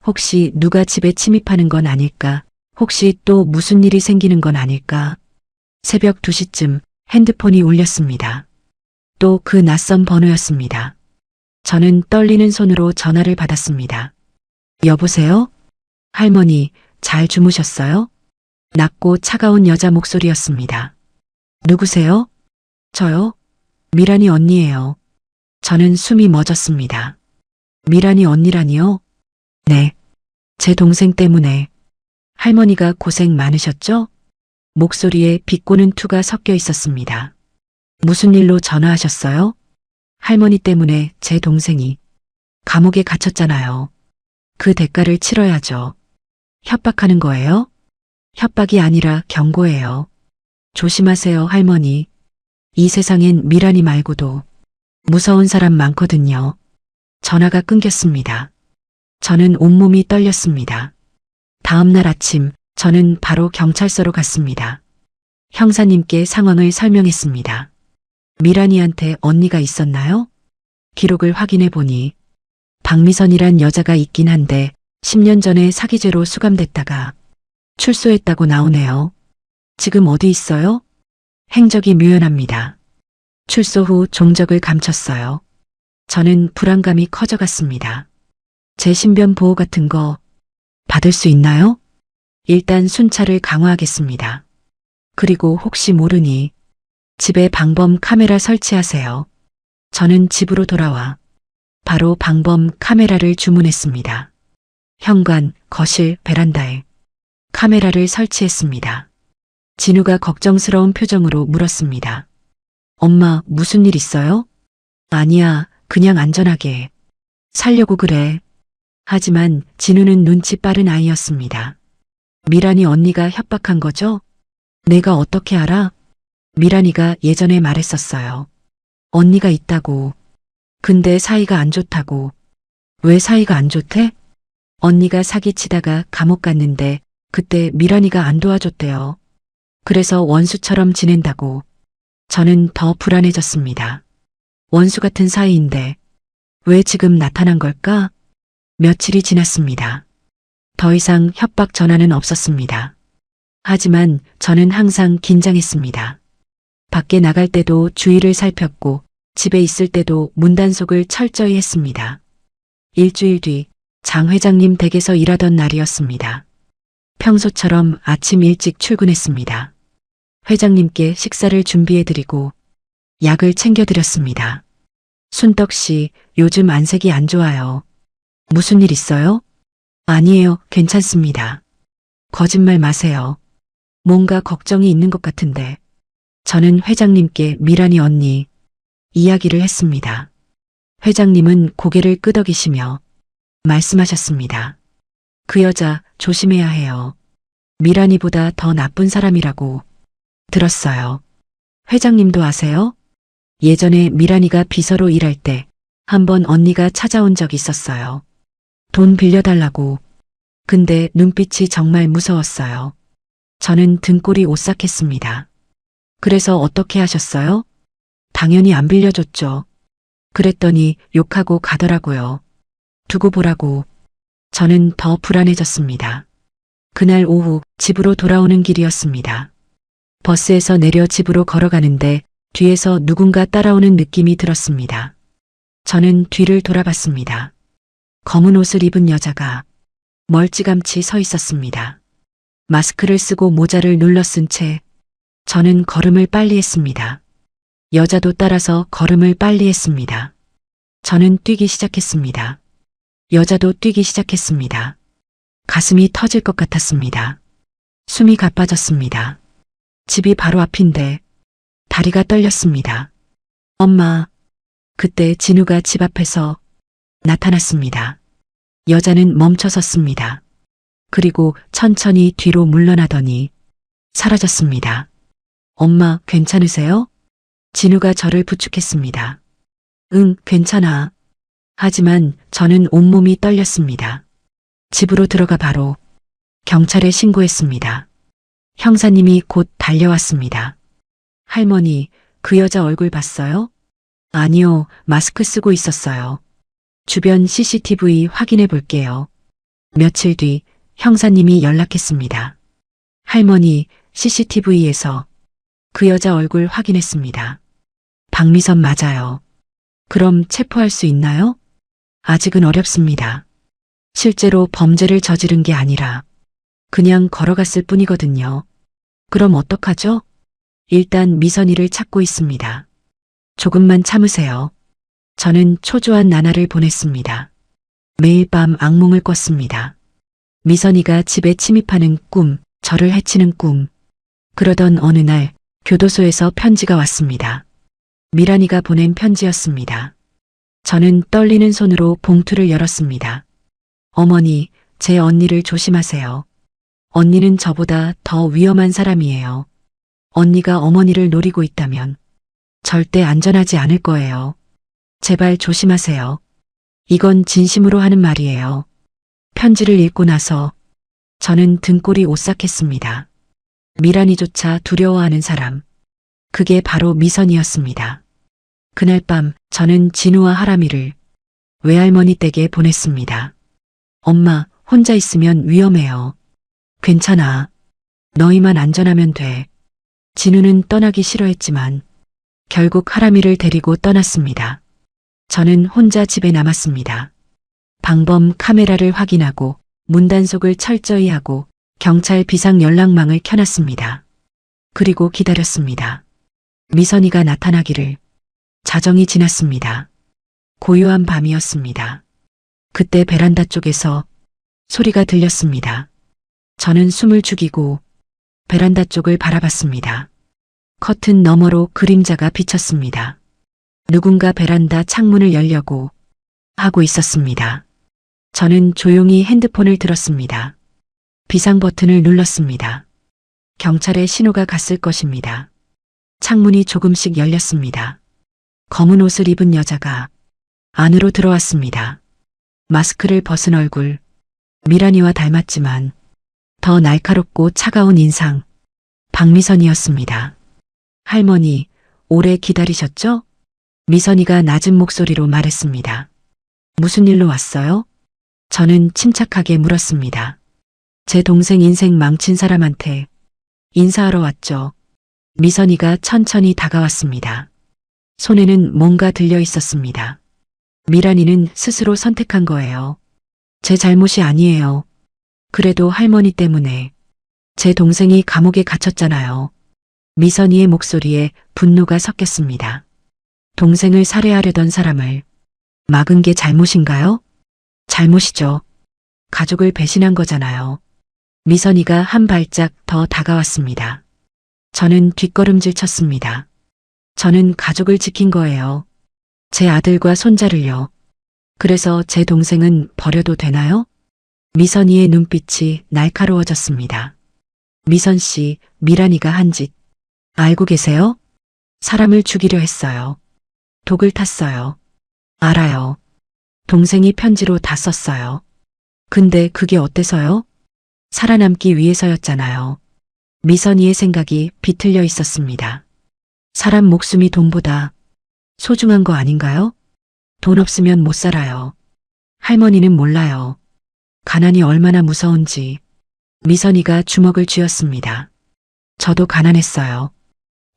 혹시 누가 집에 침입하는 건 아닐까? 혹시 또 무슨 일이 생기는 건 아닐까? 새벽 2시쯤 핸드폰이 울렸습니다. 또 그 낯선 번호였습니다. 저는 떨리는 손으로 전화를 받았습니다. 여보세요? 할머니, 잘 주무셨어요? 낮고 차가운 여자 목소리였습니다. 누구세요? 저요? 미란이 언니예요. 저는 숨이 멎었습니다. 미란이 언니라니요? 네. 제 동생 때문에. 할머니가 고생 많으셨죠? 목소리에 비꼬는 투가 섞여 있었습니다. 무슨 일로 전화하셨어요? 할머니 때문에 제 동생이 감옥에 갇혔잖아요. 그 대가를 치러야죠. 협박하는 거예요? 협박이 아니라 경고예요. 조심하세요, 할머니. 이 세상엔 미란이 말고도 무서운 사람 많거든요. 전화가 끊겼습니다. 저는 온몸이 떨렸습니다. 다음 날 아침 저는 바로 경찰서로 갔습니다. 형사님께 상황을 설명했습니다. 미란이한테 언니가 있었나요? 기록을 확인해 보니 박미선이란 여자가 있긴 한데 10년 전에 사기죄로 수감됐다가 출소했다고 나오네요. 지금 어디 있어요? 행적이 묘연합니다. 출소 후 종적을 감췄어요. 저는 불안감이 커져갔습니다. 제 신변 보호 같은 거 받을 수 있나요? 일단 순찰을 강화하겠습니다. 그리고 혹시 모르니 집에 방범 카메라 설치하세요. 저는 집으로 돌아와 바로 방범 카메라를 주문했습니다. 현관, 거실, 베란다에 카메라를 설치했습니다. 진우가 걱정스러운 표정으로 물었습니다. 엄마, 무슨 일 있어요? 아니야, 그냥 안전하게 살려고 그래. 하지만 진우는 눈치 빠른 아이였습니다. 미란이 언니가 협박한 거죠? 내가 어떻게 알아? 미란이가 예전에 말했었어요. 언니가 있다고. 근데 사이가 안 좋다고. 왜 사이가 안 좋대? 언니가 사기치다가 감옥 갔는데 그때 미란이가 안 도와줬대요. 그래서 원수처럼 지낸다고. 저는 더 불안해졌습니다. 원수 같은 사이인데 왜 지금 나타난 걸까? 며칠이 지났습니다. 더 이상 협박 전화는 없었습니다. 하지만 저는 항상 긴장했습니다. 밖에 나갈 때도 주위를 살폈고 집에 있을 때도 문단속을 철저히 했습니다. 일주일 뒤 장 회장님 댁에서 일하던 날이었습니다. 평소처럼 아침 일찍 출근했습니다. 회장님께 식사를 준비해드리고 약을 챙겨드렸습니다. 순떡 씨, 요즘 안색이 안 좋아요. 무슨 일 있어요? 아니에요, 괜찮습니다. 거짓말 마세요. 뭔가 걱정이 있는 것 같은데. 저는 회장님께 미란이 언니 이야기를 했습니다. 회장님은 고개를 끄덕이시며 말씀하셨습니다. 그 여자 조심해야 해요. 미란이보다 더 나쁜 사람이라고 들었어요. 회장님도 아세요? 예전에 미란이가 비서로 일할 때 한번 언니가 찾아온 적 있었어요. 돈 빌려달라고. 근데 눈빛이 정말 무서웠어요. 저는 등골이 오싹했습니다. 그래서 어떻게 하셨어요? 당연히 안 빌려줬죠. 그랬더니 욕하고 가더라고요. 두고 보라고. 저는 더 불안해졌습니다. 그날 오후 집으로 돌아오는 길이었습니다. 버스에서 내려 집으로 걸어가는데 뒤에서 누군가 따라오는 느낌이 들었습니다. 저는 뒤를 돌아봤습니다. 검은 옷을 입은 여자가 멀찌감치 서 있었습니다. 마스크를 쓰고 모자를 눌러 쓴 채 저는 걸음을 빨리 했습니다. 여자도 따라서 걸음을 빨리 했습니다. 저는 뛰기 시작했습니다. 여자도 뛰기 시작했습니다. 가슴이 터질 것 같았습니다. 숨이 가빠졌습니다. 집이 바로 앞인데 다리가 떨렸습니다. 엄마. 그때 진우가 집 앞에서 나타났습니다. 여자는 멈춰 섰습니다. 그리고 천천히 뒤로 물러나더니 사라졌습니다. 엄마, 괜찮으세요? 진우가 저를 부축했습니다. 응, 괜찮아. 하지만 저는 온몸이 떨렸습니다. 집으로 들어가 바로 경찰에 신고했습니다. 형사님이 곧 달려왔습니다. 할머니, 그 여자 얼굴 봤어요? 아니요, 마스크 쓰고 있었어요. 주변 CCTV 확인해 볼게요. 며칠 뒤 형사님이 연락했습니다. 할머니, CCTV에서 그 여자 얼굴 확인했습니다. 박미선 맞아요. 그럼 체포할 수 있나요? 아직은 어렵습니다. 실제로 범죄를 저지른 게 아니라 그냥 걸어갔을 뿐이거든요. 그럼 어떡하죠? 일단 미선이를 찾고 있습니다. 조금만 참으세요. 저는 초조한 나날을 보냈습니다. 매일 밤 악몽을 꿨습니다. 미선이가 집에 침입하는 꿈, 저를 해치는 꿈. 그러던 어느 날 교도소에서 편지가 왔습니다. 미란이가 보낸 편지였습니다. 저는 떨리는 손으로 봉투를 열었습니다. 어머니, 제 언니를 조심하세요. 언니는 저보다 더 위험한 사람이에요. 언니가 어머니를 노리고 있다면 절대 안전하지 않을 거예요. 제발 조심하세요. 이건 진심으로 하는 말이에요. 편지를 읽고 나서 저는 등골이 오싹했습니다. 미란이조차 두려워하는 사람. 그게 바로 미선이었습니다. 그날 밤 저는 진우와 하람이를 외할머니 댁에 보냈습니다. 엄마, 혼자 있으면 위험해요. 괜찮아. 너희만 안전하면 돼. 진우는 떠나기 싫어했지만 결국 하람이를 데리고 떠났습니다. 저는 혼자 집에 남았습니다. 방범 카메라를 확인하고 문단속을 철저히 하고 경찰 비상 연락망을 켜놨습니다. 그리고 기다렸습니다. 미선이가 나타나기를. 자정이 지났습니다. 고요한 밤이었습니다. 그때 베란다 쪽에서 소리가 들렸습니다. 저는 숨을 죽이고 베란다 쪽을 바라봤습니다. 커튼 너머로 그림자가 비쳤습니다. 누군가 베란다 창문을 열려고 하고 있었습니다. 저는 조용히 핸드폰을 들었습니다. 비상 버튼을 눌렀습니다. 경찰의 신호가 갔을 것입니다. 창문이 조금씩 열렸습니다. 검은 옷을 입은 여자가 안으로 들어왔습니다. 마스크를 벗은 얼굴, 미란이와 닮았지만 더 날카롭고 차가운 인상, 박미선이었습니다. 할머니, 오래 기다리셨죠? 미선이가 낮은 목소리로 말했습니다. 무슨 일로 왔어요? 저는 침착하게 물었습니다. 제 동생 인생 망친 사람한테 인사하러 왔죠. 미선이가 천천히 다가왔습니다. 손에는 뭔가 들려 있었습니다. 미란이는 스스로 선택한 거예요. 제 잘못이 아니에요. 그래도 할머니 때문에 제 동생이 감옥에 갇혔잖아요. 미선이의 목소리에 분노가 섞였습니다. 동생을 살해하려던 사람을 막은 게 잘못인가요? 잘못이죠. 가족을 배신한 거잖아요. 미선이가 한 발짝 더 다가왔습니다. 저는 뒷걸음질 쳤습니다. 저는 가족을 지킨 거예요. 제 아들과 손자를요. 그래서 제 동생은 버려도 되나요? 미선이의 눈빛이 날카로워졌습니다. 미선 씨, 미란이가 한 짓 알고 계세요? 사람을 죽이려 했어요. 독을 탔어요. 알아요. 동생이 편지로 다 썼어요. 근데 그게 어때서요? 살아남기 위해서였잖아요. 미선이의 생각이 비틀려 있었습니다. 사람 목숨이 돈보다 소중한 거 아닌가요? 돈 없으면 못 살아요. 할머니는 몰라요. 가난이 얼마나 무서운지. 미선이가 주먹을 쥐었습니다. 저도 가난했어요.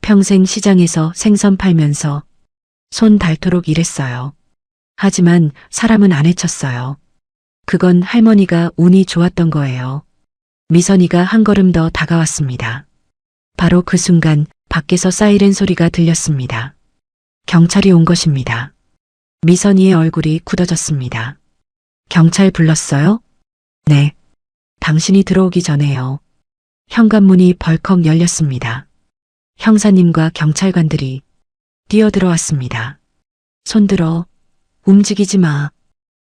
평생 시장에서 생선 팔면서 손 닳도록 일했어요. 하지만 사람은 안 해쳤어요. 그건 할머니가 운이 좋았던 거예요. 미선이가 한 걸음 더 다가왔습니다. 바로 그 순간 밖에서 사이렌 소리가 들렸습니다. 경찰이 온 것입니다. 미선이의 얼굴이 굳어졌습니다. 경찰 불렀어요? 네. 당신이 들어오기 전에요. 현관문이 벌컥 열렸습니다. 형사님과 경찰관들이 뛰어들어왔습니다. 손들어. 움직이지 마.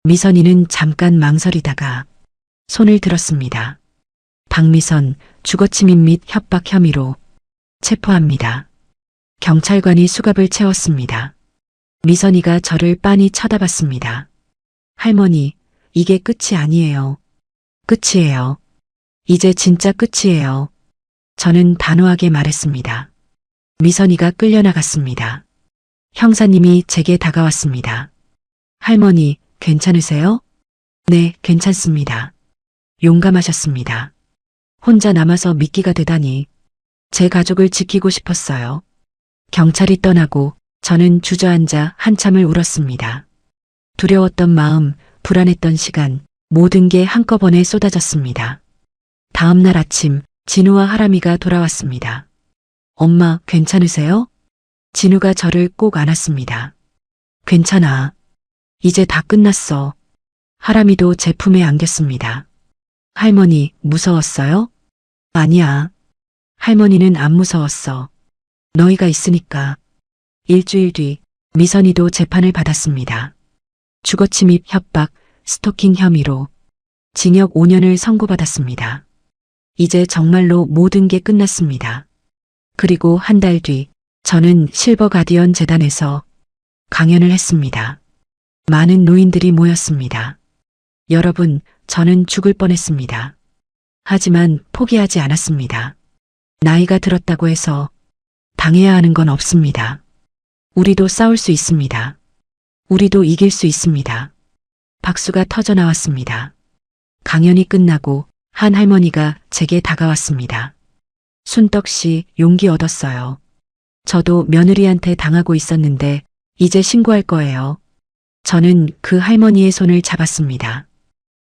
미선이는 잠깐 망설이다가 손을 들었습니다. 박미선 주거침입 및 협박 혐의로 체포합니다. 경찰관이 수갑을 채웠습니다. 미선이가 저를 빤히 쳐다봤습니다. 할머니, 이게 끝이 아니에요. 끝이에요. 이제 진짜 끝이에요. 저는 단호하게 말했습니다. 미선이가 끌려나갔습니다. 형사님이 제게 다가왔습니다. 할머니, 괜찮으세요? 네, 괜찮습니다. 용감하셨습니다. 혼자 남아서 미끼가 되다니. 제 가족을 지키고 싶었어요. 경찰이 떠나고 저는 주저앉아 한참을 울었습니다. 두려웠던 마음, 불안했던 시간, 모든 게 한꺼번에 쏟아졌습니다. 다음 날 아침, 진우와 하람이가 돌아왔습니다. 엄마, 괜찮으세요? 진우가 저를 꼭 안았습니다. 괜찮아. 이제 다 끝났어. 하람이도 제 품에 안겼습니다. 할머니, 무서웠어요? 아니야. 할머니는 안 무서웠어. 너희가 있으니까. 일주일 뒤, 미선이도 재판을 받았습니다. 주거침입, 협박, 스토킹 혐의로 징역 5년을 선고받았습니다. 이제 정말로 모든 게 끝났습니다. 그리고 한 달 뒤, 저는 실버 가디언 재단에서 강연을 했습니다. 많은 노인들이 모였습니다. 여러분, 저는 죽을 뻔했습니다. 하지만 포기하지 않았습니다. 나이가 들었다고 해서 당해야 하는 건 없습니다. 우리도 싸울 수 있습니다. 우리도 이길 수 있습니다. 박수가 터져 나왔습니다. 강연이 끝나고 한 할머니가 제게 다가왔습니다. 순떡 씨, 용기 얻었어요. 저도 며느리한테 당하고 있었는데 이제 신고할 거예요. 저는 그 할머니의 손을 잡았습니다.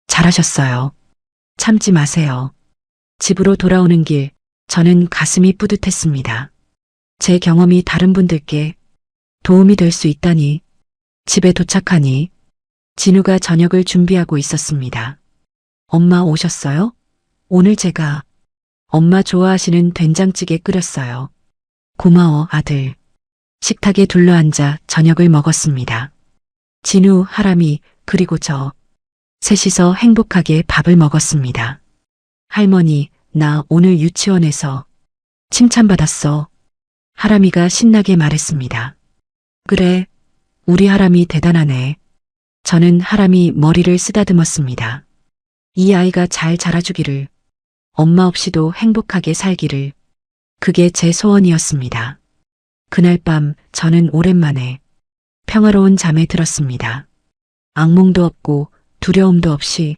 잘하셨어요. 참지 마세요. 집으로 돌아오는 길, 저는 가슴이 뿌듯했습니다. 제 경험이 다른 분들께 도움이 될 수 있다니. 집에 도착하니 진우가 저녁을 준비하고 있었습니다. 엄마 오셨어요? 오늘 제가 엄마 좋아하시는 된장찌개 끓였어요. 고마워, 아들. 식탁에 둘러앉아 저녁을 먹었습니다. 진우, 하람이, 그리고 저. 셋이서 행복하게 밥을 먹었습니다. 할머니, 나 오늘 유치원에서 칭찬받았어. 하람이가 신나게 말했습니다. 그래, 우리 하람이 대단하네. 저는 하람이 머리를 쓰다듬었습니다. 이 아이가 잘 자라주기를, 엄마 없이도 행복하게 살기를, 그게 제 소원이었습니다. 그날 밤 저는 오랜만에 평화로운 잠에 들었습니다. 악몽도 없고 두려움도 없이,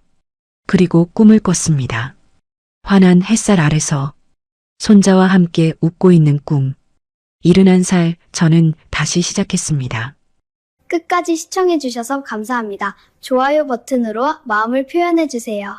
그리고 꿈을 꿨습니다. 환한 햇살 아래서 손자와 함께 웃고 있는 꿈. 71살 저는 다시 시작했습니다. 끝까지 시청해주셔서 감사합니다. 좋아요 버튼으로 마음을 표현해주세요.